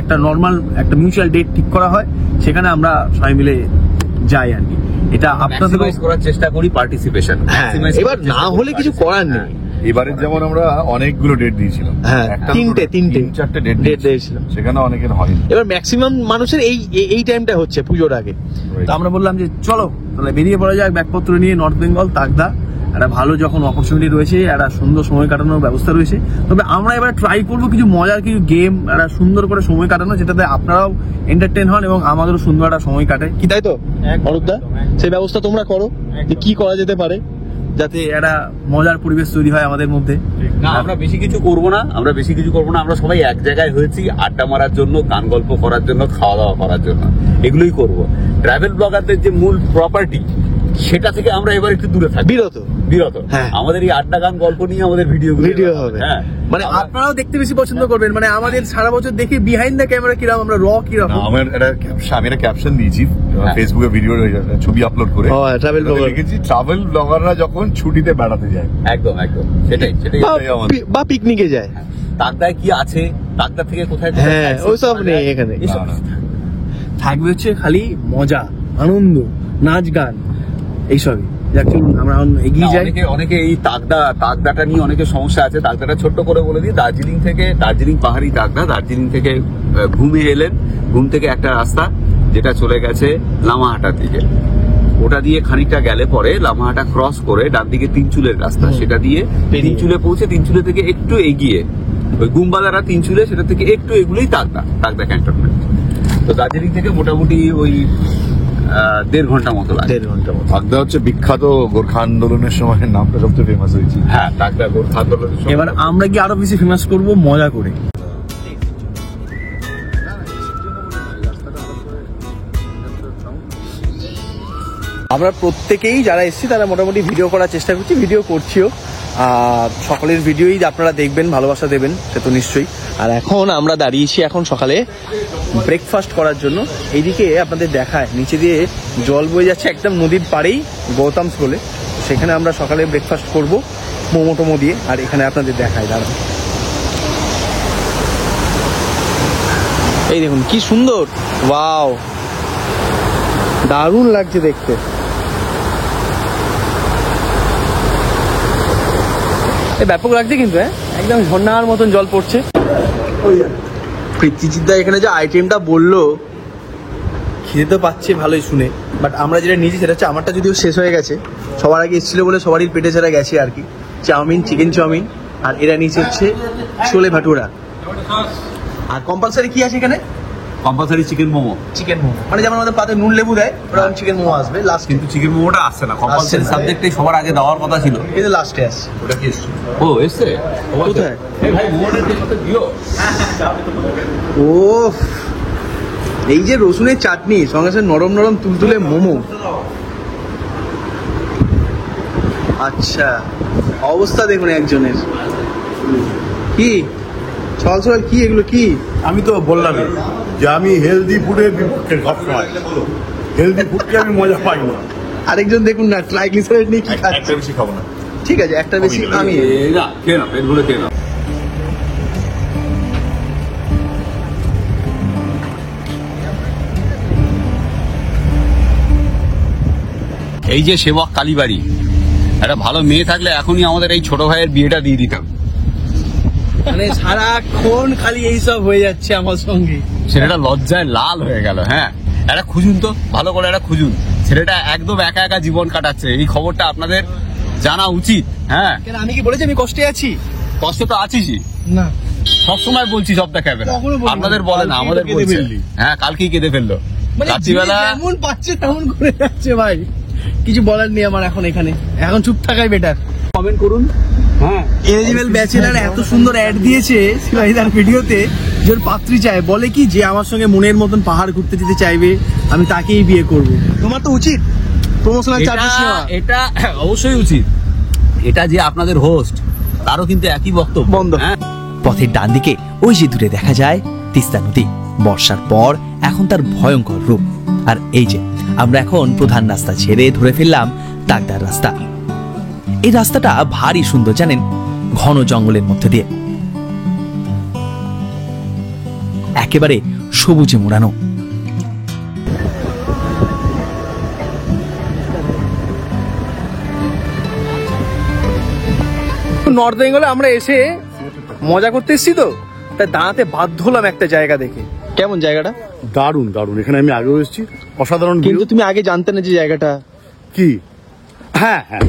একটা নর্মাল একটা মিউচুয়াল ডেট ঠিক করা হয়, সেখানে আমরা সবাই মিলে যাই আর কি। এটা আপনাদের করার চেষ্টা করি, পার্টিসিপেশন। এবার না হলে কিছু করার নেই। এবারে যেমন আমরা অনেকগুলো ডেট দিয়েছিলাম, হ্যাঁ, 3-4টে ডেট দিয়েছিলাম, সেখানে অনেকের হয়নি। এবার ম্যাক্সিমাম মানুষের এই টাইমটা হচ্ছে পুজোর আগে। তো আমরা বললাম যে চলো তাহলে বেরিয়ে পড়া যাক ব্যাগপত্র নিয়ে, নর্থ বেঙ্গল তাকদা। একটা ভালো যখন অপরচুনিটি রয়েছে, একটা সুন্দর সময় কাটানোর ব্যবস্থা রয়েছে, তবে আমরা এবার ট্রাই করবো কিছু মজার কিছু গেম, একটা সুন্দর করে সময় কাটানো, যেটাতে আপনারাও এন্টারটেন হন এবং আমাদেরও সুন্দর একটা সময় কাটে, কি তাই তো অরূপদা? সেই ব্যবস্থা তোমরা করো যে কি করা যেতে পারে, যাতে একটা মজার পরিবেশ তৈরি হয় আমাদের মধ্যে। না, আমরা বেশি কিছু করব না, আমরা সবাই এক জায়গায় হয়েছি আড্ডা মারার জন্য, গান গল্প করার জন্য, খাওয়া দাওয়া করার জন্য, এগুলোই করব। ট্রাভেল ব্লগারদের যে মূল প্রপার্টি, সেটা থেকে আমরা এবার একটু দূরে থাকি, বিরত। হ্যাঁ, আমাদের এই আড্ডা গান গল্প নিয়ে আমাদের ভিডিও হবে। হ্যাঁ, মানে আপনারাও দেখতে বেশি পছন্দ করবেন, মানে আমাদের সারা বছর দেখি বিহাইন্ড দ্য ক্যামেরা কিরকম, আমরা কিরকম। আমি একটা ক্যাপশন দিয়েছি ফেসবুকে, ভিডিও ছবি আপলোড করে, ট্রাভেল ব্লগার লিখেছি ট্রাভেল ব্লগাররা যখন ছুটিতে বেড়াতে যায়। একদম সেটাই বা পিকনিকে যায়। তাকদায় কি আছে, তাকদা থেকে কোথায়, হ্যাঁ, ওইসব নেই এখানে। থাকবে হচ্ছে খালি মজা, আনন্দ, নাচ গান, এইসবই। যাক চলুন আমরা এখন এগিয়ে যাই। অনেকে এই তাগদাটা নিয়ে অনেকে সমস্যা আছে। তাগদাটা ছোট্ট করে বলে দিই, দার্জিলিং পাহাড়ি তাগদা, দার্জিলিং থেকে ঘুমে এলেন, ঘুম থেকে একটা রাস্তা যেটা চলে গেছে লামাহাটার দিকে, ওটা দিয়ে খানিকটা গেলে পরে লামাহাটা ক্রস করে ডান দিকে তিনচুলের রাস্তা, সেটা দিয়ে তিনচুলে পৌঁছে তিনচুলে থেকে একটু এগিয়ে ওই গুম্বাদারা তিনচুলে, সেটা থেকে একটু এগুলোই তাগদা ক্যান্টনমেন্ট। তো দার্জিলিং থেকে মোটামুটি ওই 1.5 ঘন্টা মতো লাগে। 1.5 ঘন্টা মতো। তাগদা হচ্ছে বিখ্যাত গোর্খা আন্দোলনের সময় নামটা সবচেয়ে ফেমাস হয়েছে। হ্যাঁ, তাগদা গোর্খা আন্দোলনের সময়। এবার আমরা কি আরো বেশি ফেমাস করব মজা করে। আমরা প্রত্যেকেই যারা এসেছি তারা মোটামুটি ভিডিও করার চেষ্টা করছি, ভিডিও করছিও। সকলের ভিডিওই আপনারা দেখবেন, ভালোবাসা দেবেন, সে তো নিশ্চয়ই। আর এখন আমরা দাঁড়িয়েছি এখন সকালে ব্রেকফাস্ট করার জন্য। এইদিকে আপনাদের দেখায় নিচে দিয়ে জল বয়ে যাচ্ছে একদম নদীর পাড়েই, গৌতমস বলে, সেখানে আমরা সকালে ব্রেকফাস্ট করব মোমো টোমো দিয়ে। আর এখানে আপনাদের দেখায়, দাঁড়ান, এই দেখুন কি সুন্দর, ওয়াও, দারুণ লাগছে দেখতে। ব্যাপক লাগছে কিন্তু, একদম ঝর্ণার মতন জল পড়ছে। প্রীতিজিৎদা এখানে যে আইটেমটা বললো, খিদে তো পাচ্ছে ভালোই শুনে, বাট আমরা যেটা নিয়েছি সেটা হচ্ছে, আমারটা যদিও শেষ হয়ে গেছে, সবার আগে এসেছিল বলে সবারই পেটে ছাড়া গেছে আর কি। চাউমিন, চিকেন চাউমিন, আর এরা নিচে হচ্ছে ছোলে ভাটুরা। আর কম্পালসারি কি আছে এখানে? Compulsory chicken momo. মানে যেমন আমাদের পাতে নুন লেবু দেয়, ওরকম চিকেন মোমো আসবে লাস্ট। কিন্তু চিকেন মোমোটা আসছে না, কম্পালসারি সাবজেক্টটাই সবার আগে দেওয়ার কথা ছিল, কিন্তু লাস্টে আসছে। ওটা কি এসছে? ও এসছে কোথায়? এই ভাই মোমোটা দিও। ও, এই যে রসুনের চাটনি সঙ্গে সঙ্গে নরম নরম তুলতুলে মোমো। আচ্ছা, অবস্থা দেখুন একজনের, কি সকাল সকাল কি এগুলো কি? আমি তো বললাম যে আমি হেলদি ফুডের বিপক্ষে সবসময়, হেলদি ফুডকে আমি মজা পাই না। আরেকজন দেখুন না ট্রাইগ্লিসারাইড নিয়ে কি খাচ্ছে। একটা বেশি খাবো না। ঠিক আছে, একটা বেশি আমি না খেয়ে না, পেটগুলো খেয়ে না। এই যে সেবক কালীবাড়ি, একটা ভালো মেয়ে থাকলে এখনই আমাদের এই ছোট ভাইয়ের বিয়েটা দিয়ে দিতাম। মানে সারাক্ষণ খালি এইসব হয়ে যাচ্ছে আমার সঙ্গে। ছেলেটা লজ্জায় লাল হয়ে গেল। হ্যাঁ, একটা খুঁজুন তো, ভালো করে একটা খুঁজুন। ছেলেটা একদম একা একা জীবন কাটাচ্ছে, এই খবরটা আপনাদের জানা উচিত। হ্যাঁ, কেন আমি কি বলেছি আমি কষ্টে আছি? কষ্ট তো আছিসই না, সবসময় বলছি, সব দেখাবে না, কখনো বলিনি। আপনাদের বলে না, আমাদের কালকেই বলছে। কেঁদে ফেললি। হ্যাঁ, কালকেই কেঁদে ফেললো রাত্রিবেলা। যেমন পাচ্ছে তেমন করে যাচ্ছে ভাই, কিছু বলার নেই আমার এখন। এখানে এখন চুপ থাকাই বেটার। কমেন্ট করুন। হ্যাঁ, এলিজিবল ব্যাচেলার এত সুন্দর অ্যাড দিয়েছে শিবাইদার ভিডিওতে, যে ওর পাত্রী চায়, বলে কি যে আমার সঙ্গে মনের মতন পাহাড় ঘুরতে যেতে চাইবে, আমি তাকেই বিয়ে করব। তোমার তো উচিত প্রমোশনাল চার্জেস নেওয়া। এটা অবশ্যই উচিত। এটা যে আপনাদের হোস্ট, তারও কিন্তু একই বক্তব্য। বন্ধ। হ্যাঁ, পথের ডান দিকে ওই যে দূরে দেখা যায় তিস্তা নদী। বর্ষার পর এখন তার ভয়ঙ্কর রূপ। আর এই যে আমরা এখন প্রধান রাস্তা ছেড়ে ধরে ফেললাম তাগদার রাস্তা। এই রাস্তাটা ভারী সুন্দর জানেন, ঘন জঙ্গলের মধ্যে দিয়ে একেবারে সবুজে মোড়ানো। নর্থ বেঙ্গলে আমরা এসে মজা করতে এসেছি, তো তাই দাঁড়াতে বাধ্য হলাম একটা জায়গা দেখে। কেমন জায়গাটা? দারুণ দারুণ, এখানে আমি আগেও এসেছি, অসাধারণ। কিন্তু তুমি আগে জানতে না যে জায়গাটা কি? হ্যাঁ হ্যাঁ,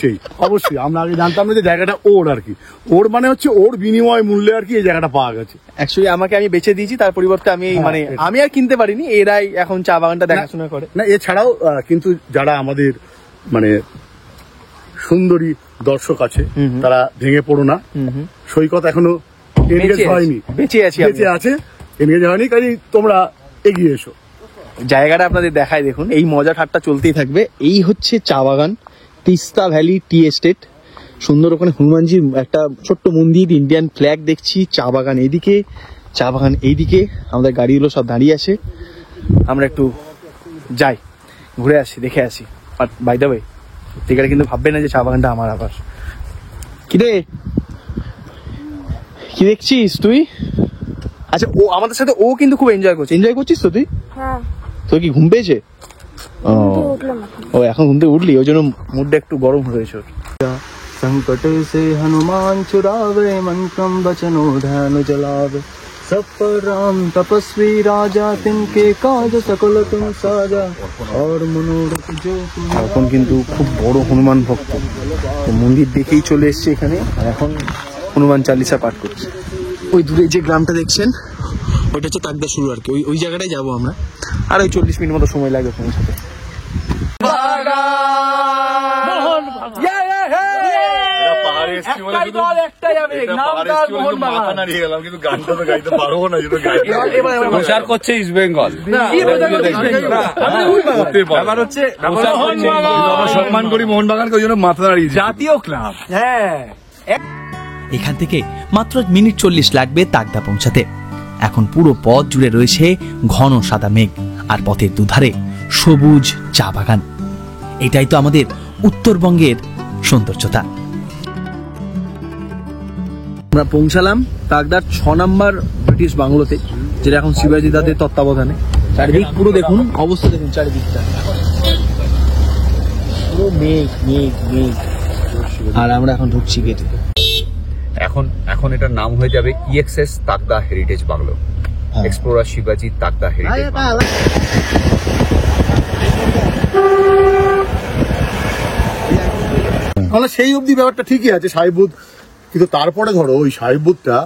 সেই অবশ্যই আমরা আগে জানতাম না যে জায়গাটা ওর আর কি, ওর মানে হচ্ছে ওর বিনিময় মূল্যে আর কি এই জায়গাটা পাওয়া গেছে। অ্যাকচুয়ালি আমাকে আমি বেচে দিয়েছি, তার পরিবর্তে আমি মানে আমি আর কিনতে পারিনি, এরাই এখন চা বাগানটা দেখাশোনা করে। না, এছাড়াও কিন্তু যারা আমাদের মানে সুন্দরী দর্শক আছে, তারা ভেঙে পড়ো না, সৈকত এখনো এনগেজ হয়নি, বেঁচে আছি, বেঁচে আছে, এনগেজ হয়নি, কাজে তোমরা এগিয়ে এসো। জায়গাটা আপনাদের দেখায় দেখুন, এই মজা ঠাট্টা চলতেই থাকবে। এই হচ্ছে চা বাগান, তিস্তা ভ্যালি টি এস্টেট। সুন্দর, ওখানে হনুমানজির একটা ছোট্ট মন্দির, ইন্ডিয়ান ফ্ল্যাগ দেখছি, চা বাগান এইদিকে, চা বাগান এইদিকে, আমাদের গাড়িগুলো সব দাঁড়িয়ে আছে। আমরা একটু যাই, ঘুরে আসি, দেখে আসি। বাট বাই দ্য ওয়ে, সত্যিকারে কিন্তু ভাববে না যে চা বাগানটা আমার। আবার কিরে, কি দেখছিস তুই? আচ্ছা, ও আমাদের সাথে, ও কিন্তু খুব এনজয় করছে। এনজয় করছিস তো তুই? হ্যাঁ। তোর কি ঘুম পেয়েছে? ও এখন ঘুম থেকে উঠলি, ওই জন্য মুডটা একটু গরম হয়েছে ওর। संकट से हनुमान छुड़ावे, मन क्रम बचनो ध्यान जलावे, सब पर राम तपस्वी राजा, तिनके काज सकल तुम साजा, और मनोरथ जो। এখন কিন্তু খুব বড় হনুমান ভক্ত, তো মন্দির দেখেই চলে এসছে এখানে, আর এখন হনুমান চালিসা পাঠ করছে। ওই দূরে যে গ্রামটা দেখছেন ওইটা হচ্ছে তাকদা শুরু আর কি, ওই জায়গাটায় যাবো আমরা, আর ওই 40 মিনিট মতো সময় লাগবে পৌঁছাতে। প্রচার করছে ইস্ট বেঙ্গল, সম্মান করি মোহনবাগানকে, ওই জন্য মাথা নাড়িয়ে জাতীয় ক্লাব। হ্যাঁ, এখান থেকে মাত্র মিনিট 40 লাগবে তাকদা পৌঁছাতে। এখন পুরো পথ জুড়ে রয়েছে ঘন সাদা মেঘ, আর পথের দুধারে সবুজ চা বাগান। এটাই তো আমাদের উত্তরবঙ্গের সৌন্দর্যতা। আমরা পৌঁছালাম তাকদার 6 নম্বর ব্রিটিশ বাংলোতে, যেটা এখন শিবাজি দাদের তত্ত্বাবধানে। চারিদিক পুরো দেখুন, অবস্থা দেখুন চারিদিকটা, পুরো মেঘ মেঘ মেঘ। আর আমরা এখন ঢুকছি গেটে। এখন এটার নাম হয়ে যাবে EXS Takdah heritage bungalow, explorer শিবাজি তাকদা হেরিটেজ বাংলো। তাহলে সেই অবধি ব্যাপারটা ঠিকই আছে সাহেবুদ, কিন্তু তারপরে ধরো ওই সাহেবুদটা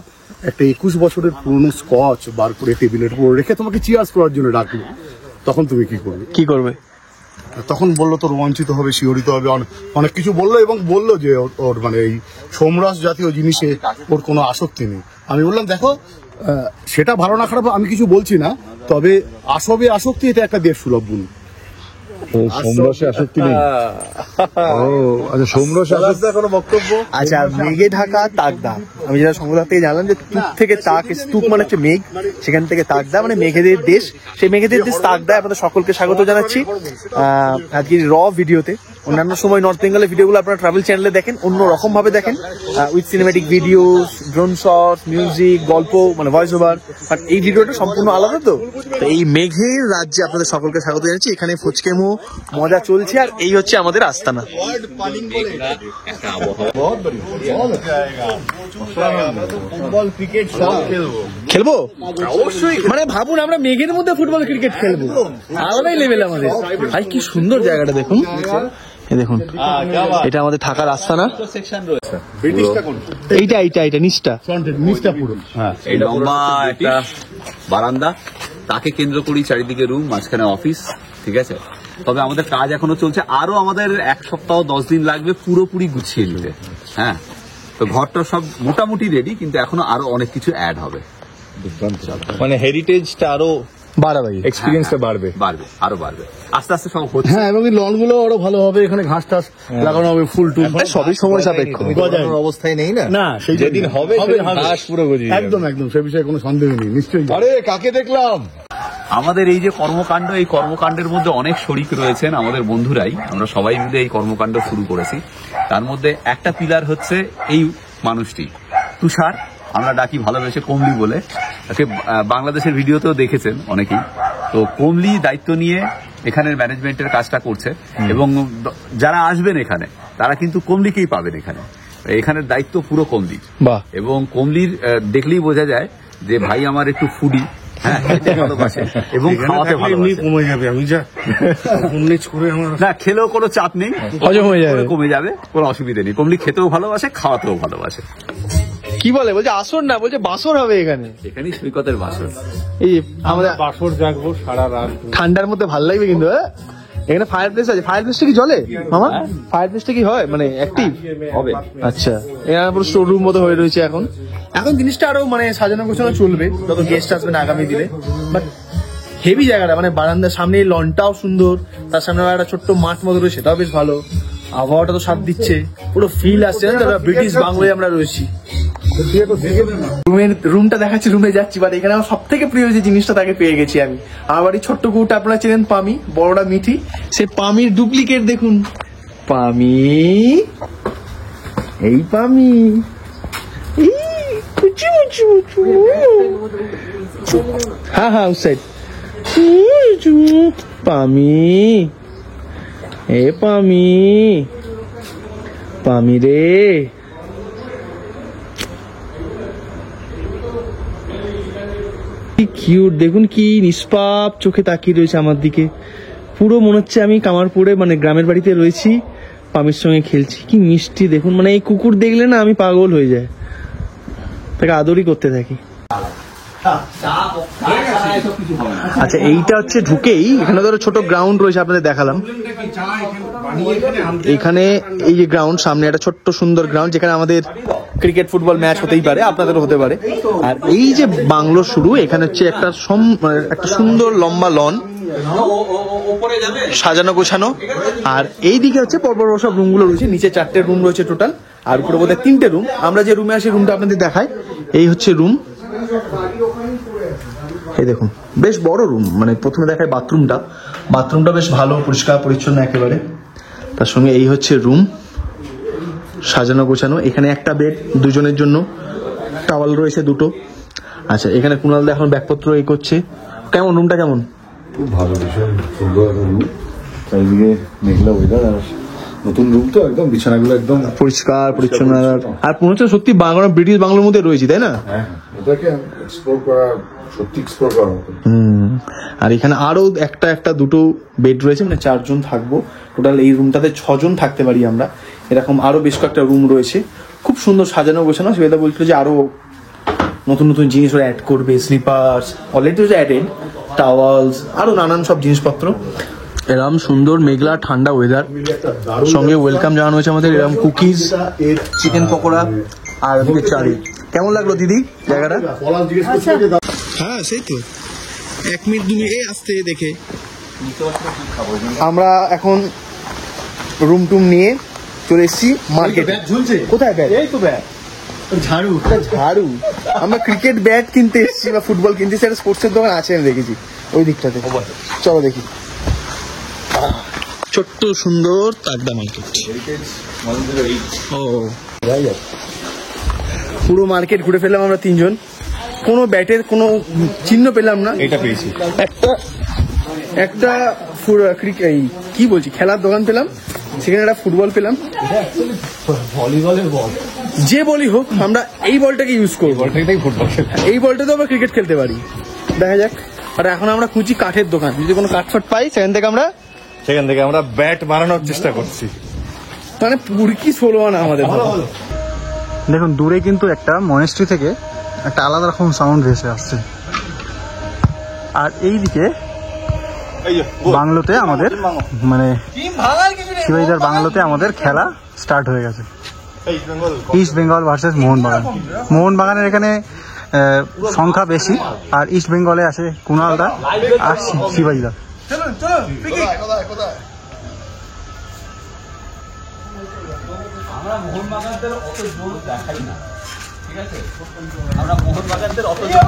একটা 21 বছরের পুরনো স্কচ বার করে টেবিলের উপর রেখে তোমাকে চিয়ার্স করার জন্য ডাকলো, তখন তুমি কি করবে? তখন বললো তো রোমাঞ্চিত হবে, শিহরিত হবে, অনেক কিছু বললো, এবং বললো যে ওর মানে এই সোমরাস জাতীয় জিনিসে ওর কোনো আসক্তি নেই। আমি বললাম দেখো সেটা ভালো না খারাপ আমি কিছু বলছি না, তবে আসবে আসক্তি এটা একটা দেশ সুলভ গুণ। সোমরসে আসক্তি নেই। আচ্ছা, সোমরসে আসক্তি কোনো বক্তব্য? আচ্ছা, মেঘে ঢাকা তাকদা, আমি যেটা সংবাদ থেকে জানলাম যে তুক থেকে তাক, স্তূপ মানে হচ্ছে মেঘ, সেখান থেকে তাকদা মানে মেঘেদের দেশ, সেই মেঘেদের দেশ তাকদা। আপনাদের সকলকে স্বাগত জানাচ্ছি আজকের র ভিডিওতে। অন্যান্য সময় নর্থ বেঙ্গলের ভিডিওগুলো আপনারা ট্রাভেল চ্যানেলে দেখেন, অন্য রকম ভাবে দেখেন, with cinematic videos, drone shot, music, গল্প, মানে ভয়েস ওভার। বাট এই ভিডিওটা সম্পূর্ণ আলাদা। তো এই মেঘের রাজ্যে আপনাদের সকলকে স্বাগত জানাচ্ছি। এখানে ফুচকেমো মজা চলছে, আর এই হচ্ছে আমাদের আস্তানা। খেলবো অবশ্যই, মানে ভাবুন আমরা মেঘের মধ্যে ফুটবল ক্রিকেট খেলবো, আলাদাই লেভেল আমাদের। ভাই কি সুন্দর জায়গাটা দেখুন, দেখুন এটা আমাদের থাকার আস্তানা। এইটা নিচটা পুরো এই লম্বা একটা বারান্দা, তাকে কেন্দ্র করি চারিদিকে রুম, মাঝখানে অফিস, ঠিক আছে। তবে আমাদের কাজ এখনো চলছে, আরো আমাদের 1 সপ্তাহ 10 দিন লাগবে পুরোপুরি গুছিয়ে নিতে। হ্যাঁ, তো ঘরটা সব মোটামুটি রেডি, কিন্তু এখনো আরো অনেক কিছু অ্যাড হবে, মানে হেরিটেজটা আরো বাড়াবে, এক্সপিরিয়েন্সটা বাড়বে, আরো বাড়বে, আস্তে আস্তে সব হচ্ছে। হ্যাঁ, এবং এই লন গুলো আরো ভালো হবে, এখানে ঘাস টাস লাগানো হবে, ফুল টুল, সবই সময় সাপেক্ষ। অবস্থায় নেই না, সেই যেদিন হবে ঘাস পুরো গজিয়ে একদম সে বিষয়ে কোনো সন্দেহ নেই, নিশ্চয়ই। আরে কাকে দেখলাম? আমাদের এই যে কর্মকাণ্ড, এই কর্মকাণ্ডের মধ্যে অনেক শরিক রয়েছেন আমাদের বন্ধুরাই, আমরা সবাই মিলে এই কর্মকাণ্ড শুরু করেছি। তার মধ্যে একটা পিলার হচ্ছে এই মানুষটি, তুষার, আমরা ডাকি ভালোবেসে কমলি বলে। তাকে বাংলাদেশের ভিডিওতেও দেখেছেন অনেকেই। তো কমলি দায়িত্ব নিয়ে এখানের ম্যানেজমেন্টের কাজটা করছে, এবং যারা আসবেন এখানে তারা কিন্তু কমলিকেই পাবেন এখানে। এখানের দায়িত্ব পুরো কমলির, এবং কমলির দেখলেই বোঝা যায় যে ভাই আমার একটু ফুডি, হ্যাঁ, খেতে ভালোবাসে এবং খাওয়াতে ভালোবাসে। কমে যাবে, আমি যা না খেলেও কোনো চাপ নেই, হজম হয়ে যাবে, কমে যাবে, কোনো অসুবিধা নেই। কমলি খেতেও ভালোবাসে, খাওয়াতেও ভালোবাসে। কি বলে, বলছে আসর না, বলছে বাসর হবে এখানে। এখানেই সৈকতের বাসর। এই আমাদের বাসর জাগবো সারা রাত, ঠান্ডার মধ্যে ভালো লাগবে। কিন্তু এখানে ফায়ার প্লেস আছে, ফায়ার প্লেসটা কি জ্বলে মামা? ফায়ার প্লেসটা কি হয়, মানে অ্যাক্টিভ হবে? আচ্ছা, এখানে পুরো স্টোর রুম মতো হয়ে রয়েছে। এখন জিনিসটা আরো মানে সাজানো গোছানো চলবে যত গেস্ট আসবে না আগামী দিনে। বাট হেভি জায়গাটা, মানে বারান্দার সামনে লনটাও সুন্দর, তার সামনে একটা ছোট্ট মাঠ মতো রয়েছে, সেটাও বেশ ভালো। আবহাওয়াটা তো সাথ দিচ্ছে, পুরো ফিল আসছে না, ব্রিটিশ বাংলায় আমরা রয়েছি। রুমটা দেখাচ্ছি, রুমে যাচ্ছি, বাট এখানে আমার সব থেকে প্রিয় যে জিনিসটা তাকে পেয়ে গেছি আমি। আমার বাড়ির ছোট্ট কুকুরটা আপনারা চেনেন, পামি, বড়টা মিঠি, সে পামির ডুপ্লিকেট দেখুন। পামি, এই পামি, হ্যাঁ উস সাইড, পামি এ পামি, পামি রে, কি কিউট দেখুন, কি নিষ্পাপ চোখে তাকিয়ে রয়েছে আমার দিকে। পুরো মনে হচ্ছে আমি কামারপুরে মানে গ্রামের বাড়িতে রয়েছি, পামির সঙ্গে খেলছি। কি মিষ্টি দেখুন, মানে এই কুকুর দেখলে না আমি পাগল হয়ে যায়, তাকে আদরই করতে থাকি। আচ্ছা, এইটা হচ্ছে ঢুকেই এখানে ধরো ছোট গ্রাউন্ড রয়েছে, আপনাদের দেখালাম। এখানে এই যে গ্রাউন্ড, সামনে একটা ছোট্ট সুন্দর গ্রাউন্ড, যেখানে আমাদের ক্রিকেট ফুটবল ম্যাচ হতেই পারে, আপনাদেরও হতে পারে। আর এই যে বাংলো শুরু, এখানে হচ্ছে একটা সুন্দর লম্বা লন, সাজানো গোছানো। আর এই দিকে হচ্ছে পরপর সব রুমগুলো রয়েছে, নিচে 4টে রুম রয়েছে টোটাল, আর উপরে বোধহয় 3টে রুম। আমরা যে রুমে আসি রুমটা আপনাদের দেখাই, এই হচ্ছে রুম। এই দেখুন বেশ বড় রুম, মানে প্রথমে দেখায় বাথরুমটা বেশ ভালো, পরিষ্কার পরিচ্ছন্ন একেবারে। তার সঙ্গে এই হচ্ছে রুম, সাজানো গোছানো। এখানে একটা বেড দুজনের জন্য, টাওয়াল রয়েছে 2টো। আচ্ছা, এখানে কুণালদা এখন ব্যাগপত্র এই করছে। কেমন রুমটা, কেমন? খুব ভালো, ভীষণ সুন্দর রুম, চারিদিকে মেঘলা ওয়েদার, আর নতুন রুম তো একদম, বিছানাগুলো একদম পরিষ্কার পরিচ্ছন্ন। আর মনে হচ্ছে সত্যি বাংলা, ব্রিটিশ বাংলার মধ্যে রয়েছে, তাই না? হ্যাঁ, এটাকে এক্সপ্লোর করা, সত্যি এক্সপ্লোর করার মতো। আর এখানে আরো একটা 2টো বেড রয়েছে, মানে 4 জন থাকবো টোটাল। এই রুমটাতে 6 জন থাকতে পারি আমরা। এরকম আরো বেশ কয়েকটা রুম রয়েছে, খুব সুন্দর সাজানো গোছানো। সেটা বলছিল যে আরো নতুন নতুন জিনিস ওরা অ্যাড করবে, স্লিপার্স অলরেডি অ্যাডেড, টাওয়ালস, আরো নানান সব জিনিসপত্র। এরকম সুন্দর মেঘলা ঠান্ডা ওয়েদার, সঙ্গে ওয়েলকাম জানানো হয়েছে আমাদের এরকম কুকিজ, চিকেন পকোড়া, আর ওদিকে চারি। কেমন লাগলো দিদি জায়গাটা? হ্যাঁ, সেই তো 1 মিনিট 2 মিনিট আসতে দেখে। আমরা এখন রুম টুম নিয়ে চলে এসেছি মার্কেটে। কোথায় ব্যাগ? এই তো ব্যাগ, ঝাড়ু। আমরা ক্রিকেট ব্যাট কিনতে এসেছি বা ফুটবল কিনতে এসেছি, একটা স্পোর্টসের দোকান আছে আমি দেখেছি ওই দিকটাতে। চলো দেখি। ছোট্ট সুন্দর তাগদা মার্কেট। ও পুরো মার্কেট ঘুরে ফেললাম আমরা 3 জন, কোনো ব্যাটের কোনো চিহ্ন পেলাম না। এটা পেয়েছি, একটা কি বলছি, খেলার দোকান পেলাম, সেখানে একটা ফুটবল পেলাম, ভলিবলের বল। যে বলই হোক, আমরা এই বলটাকে ইউজ করবো, এই বলটা তো আমরা ক্রিকেট খেলতে পারি। দেখা যাক। আর এখন আমরা খুঁজি কাঠের দোকান, যদি কোনো কাঠফাট পাই সেখান থেকে আমরা ব্যাট বানানোর চেষ্টা করছি। মানে পুরকি ষোলো আনা আমাদের। দেখুন দূরে কিন্তু একটা মনেস্ট্রি থেকে একটা আলাদা রকম সাউন্ড ভেসে আসছে। আর এইদিকে বাংলোতে আমাদের, মানে শিবাজিদার বাংলোতে আমাদের খেলা স্টার্ট হয়ে গেছে। East Bengal versus Mohun Bagan. মোহনবাগানের এখানে সংখ্যা বেশি, আর ইস্ট বেঙ্গলে আছে কুণালদা আর শিবাজিদা। আমরা মোহনবাগানদের অত জোর দেখাই না, ঠিক আছে? আমরা মোহনবাগানদের অত জোর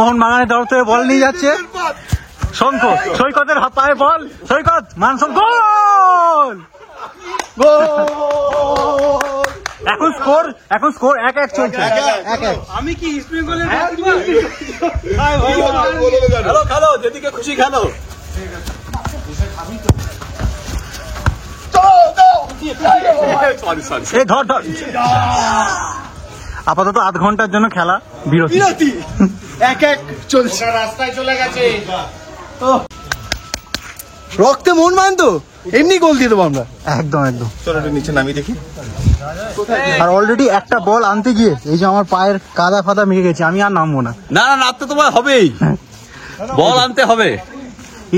মোহনবাগানের তরফ থেকে বল নিয়ে যাচ্ছে শঙ্খ, সৈকতের পায়ে বল, সৈকত মানসন, গোল! এখন স্কোর 1-1 চলছে। আমি কি ইস্ট বেঙ্গলের খেলো, যেদিকে খুশি খেলো। আপাতত আধ ঘন্টার জন্য খেলা বিরতি। 1-1 চলছে, রাস্তায় চলে গেছে। রক্তে মন মানতো, এমনি গোল দিয়ে দেবো আমরা। একদম চলো নিচে নামিয়ে দেখি। আর অলরেডি একটা বল আনতে গিয়ে এই যে আমার পায়ের কাদা ফাদা মেখে গেছে, আমি আর নামবো না। না নামতে তোমার হবেই, বল আনতে হবে।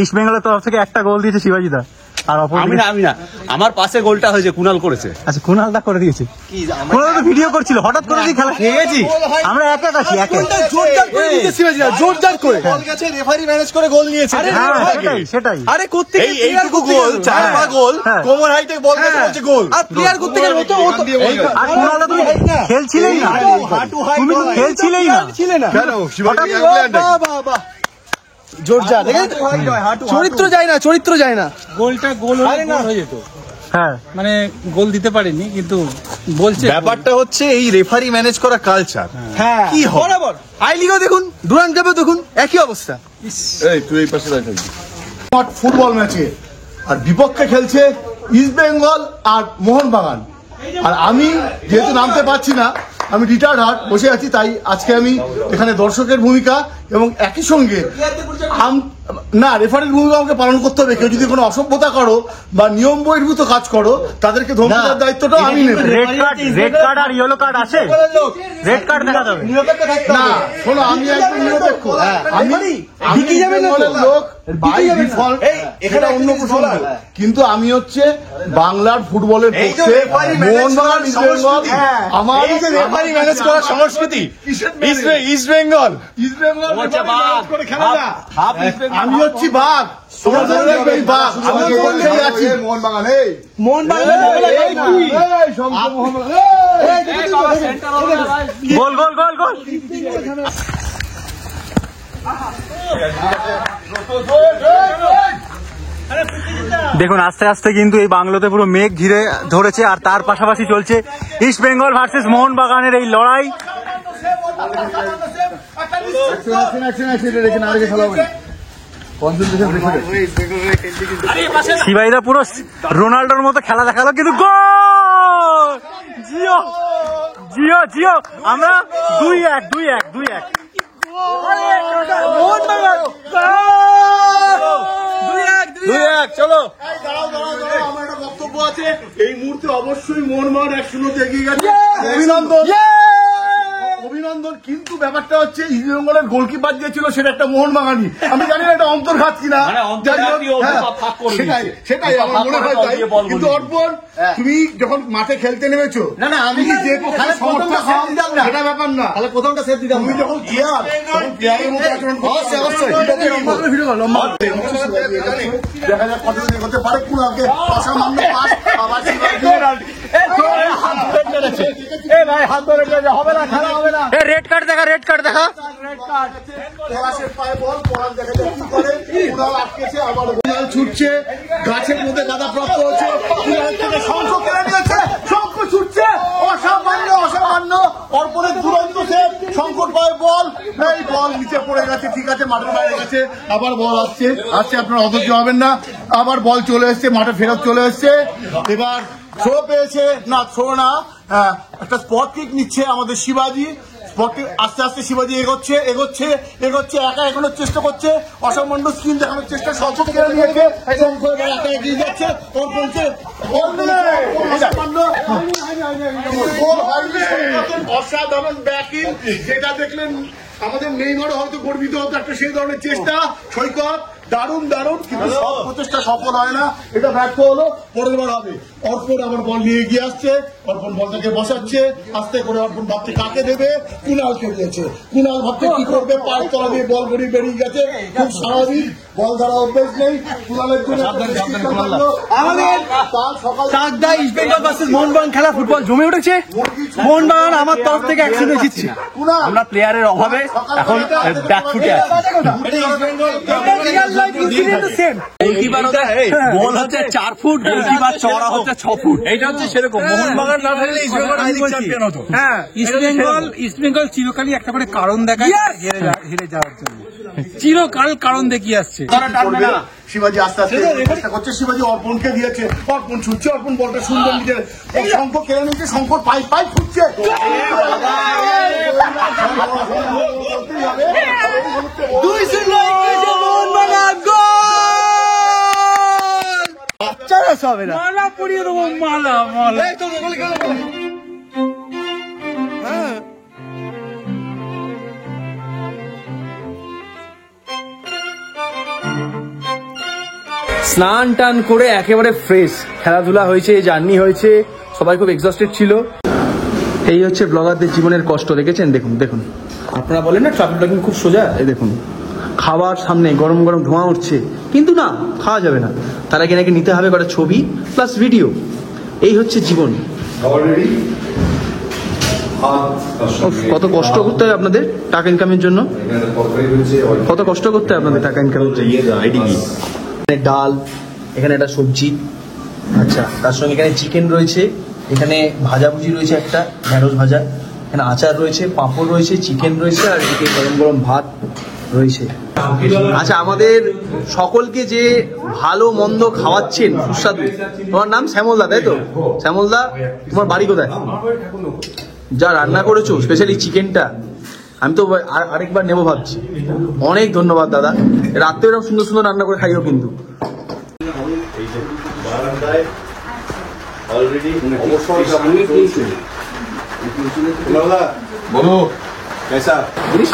ইস্ট বেঙ্গলের তরফ থেকে একটা গোল দিয়েছে শিবাজিদা, আর আমি না, আমার পাশে গোলটা হয়েছে, কুণাল করেছে। আচ্ছা, কুণালদা করে দিয়েছে। কুণাল তো ভিডিও করছিল, হঠাৎ করে খেলা খেয়েছি আমরা। 1-1 আছি, 1-1 জোরদার করে দিয়েছে শিবাজিদা, জোরদার করে বল গেছে, রেফারি ম্যানেজ করে গোল নিয়েছে। সেটাই আরে করতে গিয়ে এইটুকু গোল, 4 গোল, কোমর হাইটে বল গেছে, বলছে গোল। আর প্লেয়ার করতে গেলে হতো। আর কুণালদা তুমি খেলছিলেই না, তুমি তো খেলছিলেই না। কেন শিবাজি বাহ জোরদার, চরিত্র যায় না, গোলটা গোল হয়ে যেত। হ্যাঁ মানে গোল দিতে পারেনি, কিন্তু বলছে ব্যাপারটা হচ্ছে এই রেফারি ম্যানেজ করা কালচার। হ্যাঁ কি বরাবর আই লিগও দেখুন, ডুরান্ড কাপে দেখুন একই অবস্থা। এই তুই এই পাশে দাঁড়িয়ে থাকবি। ফুটবল ম্যাচে আর বিপক্ষে খেলছে ইস্ট বেঙ্গল আর মোহনবাগান, আর আমি যেহেতু নামতে পারছি না, আমি রিটায়ার্ড হার্ট বসে আছি, তাই আজকে আমি এখানে দর্শকের ভূমিকা এবং একই সঙ্গে না রেফারির ভূমিকা আমাকে পালন করতে হবে। কেউ যদি কোনো অসভ্যতা করো বা নিয়ম বহির্ভূত কাজ করো, তাদেরকে ধমকি দেওয়ার দায়িত্বটা আমি নেব। রেড কার্ড আর ইয়েলো কার্ড আছে, রেড কার্ড দেখাতে হবে না। শোনো, আমি একদম নিরপেক্ষ, আমি লোক বাই ডিফল্ট, এটা অন্য প্রসঙ্গ, কিন্তু আমি হচ্ছে বাংলার ফুটবলের পক্ষে মোহনবাগান ইস্ট বেঙ্গল আমার রেফারি ম্যানেজ করার সংস্কৃতি। ইস্ট বেঙ্গল আমি হচ্ছি বাঘ, বাঘ আমি আছি মোহনবাগান। এই গোল গোল গোল গোল। দেখুন আস্তে আস্তে কিন্তু এই বাংলোতে পুরো মেঘ ঘিরে ধরেছে, আর তার পাশাপাশি চলছে ইস্ট বেঙ্গল ভার্সেস মোহনবাগানের এই লড়াই। শিবাইদা পুরো রোনাল্ডোর মতো খেলা দেখালো, কিন্তু গোল! জিও জিও জিও, আমরা 2-1 2-1 2-1 চলো। আমার একটা বক্তব্য আছে, এই মুহূর্তে অবশ্যই মোহনবাগান 1-0 এগিয়ে গেছে, অভিনন্দন অভিনন্দন। কিন্তু ব্যাপারটা হচ্ছে ইস্ট বেঙ্গলের গোলকিপার যে ছিল সেটা একটা মোহনবাগানি। আমি জানি না এটা অন্তর্ঘাত কিনা, সেটাই আমার মনে হয় তাই। কিন্তু অর্পণ, তুমি যখন মাঠে খেলতে নেমেছো, না না আমি যে সমর্থক সেটা ব্যাপার না, তাহলে প্রথমটা সেট দিতাম। তুমি যখন প্লেয়ার, তখন প্লেয়ারের মতো আচরণ করতে অবশ্যই দেখা যাক কত করতে পারে। কুড়ালকে অসামান্য পাস, আবার রেড কার্ড দেখা, রেড কার্ড দেখা। ছুটছে গাছের মধ্যে বাধা প্রাপ্ত হচ্ছে, শঙ্খ কেড়ে নিয়েছে, শঙ্খ ছুটছে, অসামান্য অসামান্য। অর্পণের দুরন্ত সেভ, শঙ্কর পায়ে বল, এই বল নিচে পড়ে গেছে, ঠিক আছে মাঠের বাইরে গেছে, আবার বল আসছে আসছে, আপনারা অধৈর্য হবেন না, আবার বল চলে এসছে, মাঠে ফেরত চলে এসছে। এবার থ্রো পেয়েছে, না থ্রো না, একটা স্পট কিক নিচ্ছে আমাদের শিবাজি। আস্তে আস্তে শিবাজি এগোচ্ছে এগোচ্ছে এগোচ্ছে, একা এগোনোর চেষ্টা করছে, অসামান্য স্কিল দেখানোর চেষ্টা, শঙ্খ কেড়ে নিয়েছে, একা এগিয়ে যাচ্ছে, অসাধারণ ব্যাকিং, যেটা দেখলেন আমাদের নেইমারও হয়তো গর্বিত হতো, একটা সেই ধরনের চেষ্টা। সৈকত দারুণ দারুণ, কিন্তু সব প্রচেষ্টা সফল হয় না, এটা ব্যর্থ হলো, পরের বার হবে। অর্পণ আবার বল নিয়ে এগিয়ে আসছে, অর্পণ বলটাকে বসাচ্ছে, আস্তে করে অর্পণ ভাবতে কাকে দেবে, কুণালকে দিয়েছে। কুণাল ভাবতে কি করবে, পায়ের তলা দিয়ে বল বেরিয়ে গেছে, খুব স্বাভাবিক, বল ধরা অভ্যেস নেই কুণালের জন্য। মোহনবাগান খেলা ফুটবল জমে উঠেছে, মোহনবাগান আমার তরফ থেকে 100 জিতছে। আমরা প্লেয়ারের অভাবে এখন ব্যাকফুটে আছি। বল হচ্ছে 4 ফুট, গোলকিপার চওড়া হচ্ছে 6 ফুট, এইটা হচ্ছে সেরকম। মোহনবাগান না থাকলে ইস্ট বেঙ্গল চিরকালই একটা করে কারণ দেখায় হেরে যাওয়ার জন্য, চিরকাল কারণ দেখিয়ে আসছে। শিবাজি আস্তে আস্তে চেষ্টা করছে, শিবাজি অর্পণকে দিয়েছে, অর্পণ ছুটছে, অর্পণ বলটা সুন্দর নিজের শঙ্খ কেড়ে নিচ্ছে, শঙ্কর পাই পাই ছুটছে, মালা পরিয়ে দেবো, মালা মালা। স্নান টান করে একেবারে ফ্রেশ, খেলাধুলা হয়েছে, জার্নি হয়েছে, সবাই খুব এক্সস্টেড ছিল। এই হচ্ছে ব্লগারদের জীবনের কষ্ট, দেখেছেন? দেখুন দেখুন, আপনারা বলেন না ট্রাফিক ব্লগিং খুব সোজা, এই দেখুন খাবার সামনে গরম গরম ধোঁয়া উঠছে, কিন্তু না, খাওয়া যাবে না, তার আগে নাকি নিতে হবে কটা ছবি প্লাস ভিডিও। এই হচ্ছে জীবন। কত কষ্ট করতে হয় আপনাদের টাকা ইনকামের জন্য, কত কষ্ট করতে হয় আপনাদের টাকা ইনকামের জন্য। ডাল, এখানে একটা সবজি, আচ্ছা, তার সঙ্গে এখানে চিকেন রয়েছে, এখানে ভাজাভুজি রয়েছে, একটা ঢেঁড়স ভাজা, এখানে আচার রয়েছে, পাঁপড় রয়েছে, চিকেন রয়েছে, আর এদিকে গরম গরম ভাত রয়েছে। আচ্ছা, আমাদের সকলকে যে ভালো মন্দ খাওয়াচ্ছেন সুস্বাদু, তোমার নাম শ্যামলদা, তাই তো? শ্যামলদা, তোমার বাড়ি কোথায়? যা রান্না করেছো স্পেশালি চিকেনটা, আমি তো আরেকবার নেবো ভাবছি। অনেক ধন্যবাদ দাদা, রাত্রে এরকম সুন্দর সুন্দর রান্না করে খাইও কিন্তু।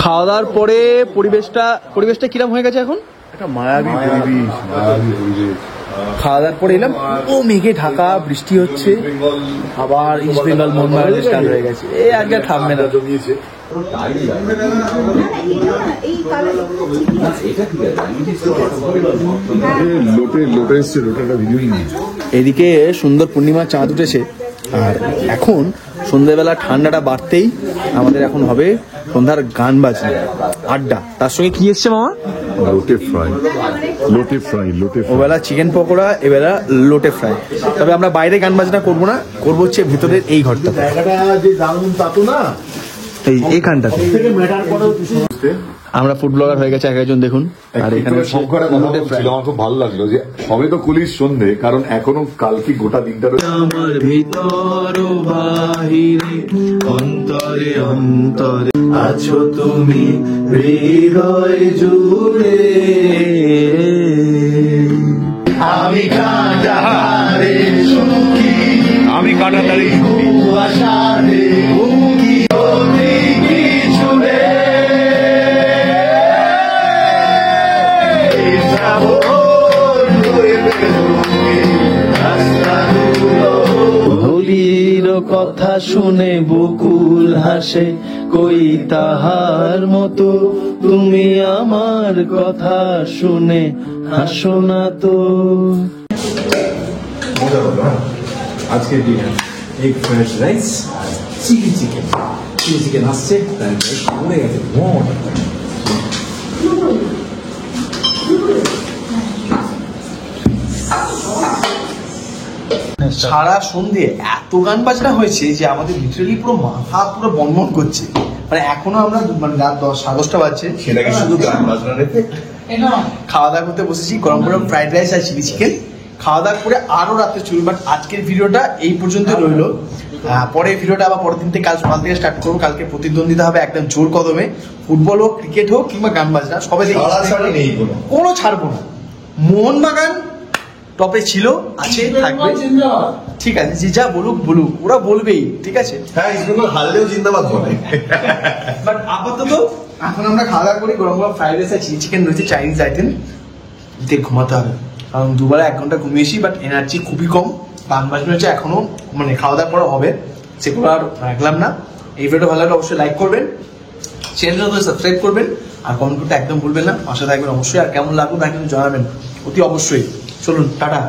খাওয়া দাওয়ার পরে পরিবেশটা কিরম হয়ে গেছে এখন? একটা মায়াবী পরিবেশ। খাওয়া দাওয়ার পরে এলাম, ও মেঘে ঢাকা, বৃষ্টি হচ্ছে, আবার ইস্ট বেঙ্গল মোহনবাগান স্টার্ট হয়ে গেছে। এই আজকে থামবে না, জমিয়েছে। এদিকে সুন্দর পূর্ণিমা চাঁদ উঠেছে, আর এখন সন্ধ্যাবেলা ঠান্ডাটা বাড়তেই আমাদের এখন হবে সন্ধ্যার গান বাজনা, আড্ডা। তার সঙ্গে কি এসছে মামা? ওবেলা চিকেন পকোড়া, এবেলা লোটে ফ্রাই। তবে আমরা বাইরে গান বাজনা করবো না, করবো হচ্ছে ভিতরের এই ঘরটা, জায়গাটা যে দারুণ তা তো না, এইখানটাতে। আমরা ফুড ব্লগার হয়ে গেছে এক একজন, দেখুন। আর এখানে আমার খুব ভালো লাগলো যে সবে তো কুলিশ সন্ধে, কারণ এখনো কালকে গোটা দিনটা আমার ভিতর বাহিরে অন্তরে অন্তরে আছো তুমি হৃদয় জুড়ে। আমি কাঁটাহারে সুখী, আমি কাঁটাহারে আশারে মুখী হতে কিছু হোলির কথা শুনে বকুল হাসে, কই তাহার মতো তুমি আমার কথা শুনে হাসো না তো। আজকের dinner egg fried rice, chilli chicken আসছে, পড়ে গেছে। সারা সন্ধে এত গান বাজনা হয়েছে যে আমাদের লিটারালি পুরো মাথা পুরো বনবন করছে। মানে এখনো আমরা মানে রাত 10-10:30 বাজছে, সেটাকে শুধু গান বাজনা রেখে খাওয়া দাওয়া করতে বসেছি, গরম গরম ফ্রাইড রাইস আর চিলি চিকেন। খাওয়া দাওয়া করে আরো রাত্রে চলবে, বাট আজকের ভিডিওটা এই পর্যন্ত রইলো। পরের ভিডিওটা আবার পরের দিন থেকে, কাল সকাল থেকে স্টার্ট করবো। কালকে প্রতিদ্বন্দ্বিতা হবে একদম জোর কদমে, ফুটবল হোক, ক্রিকেট হোক, কিংবা গান বাজনা, সবাই কোনো ছাড়বো না। মোহনবাগান টপে ছিল, আছে, থাকবে, ঠিক আছে। যে যা বলুক, ওরা বলবেই, ঠিক আছে। হ্যাঁ, হারলেও জিন্দাবাদ বলে। বাট আপাতত এখন আমরা খাওয়া দাওয়া করি, গরম গরম ফ্রাইড রাইস আর চিলি চিকেন রয়েছে, চাইনিজ আইটেম দিয়ে ঘুমাতে হবে। কারণ দুবেলা 1 ঘন্টা ঘুমিয়েছি, বাট এনার্জি খুবই কম। গান বাজনা হচ্ছে এখনো, মানে খাওয়া দাওয়ার পরে হবে, সেগুলো আর রাখলাম না। এই ভিডিওটা ভালো লাগলে অবশ্যই লাইক করবেন, চ্যানেলটা সাবস্ক্রাইব করবেন, আর কমেন্ট করতে একদম ভুলবেন না। পাশে থাকবেন অবশ্যই, আর কেমন লাগবে তা কিন্তু জানাবেন অতি অবশ্যই। চলুন, টাটা।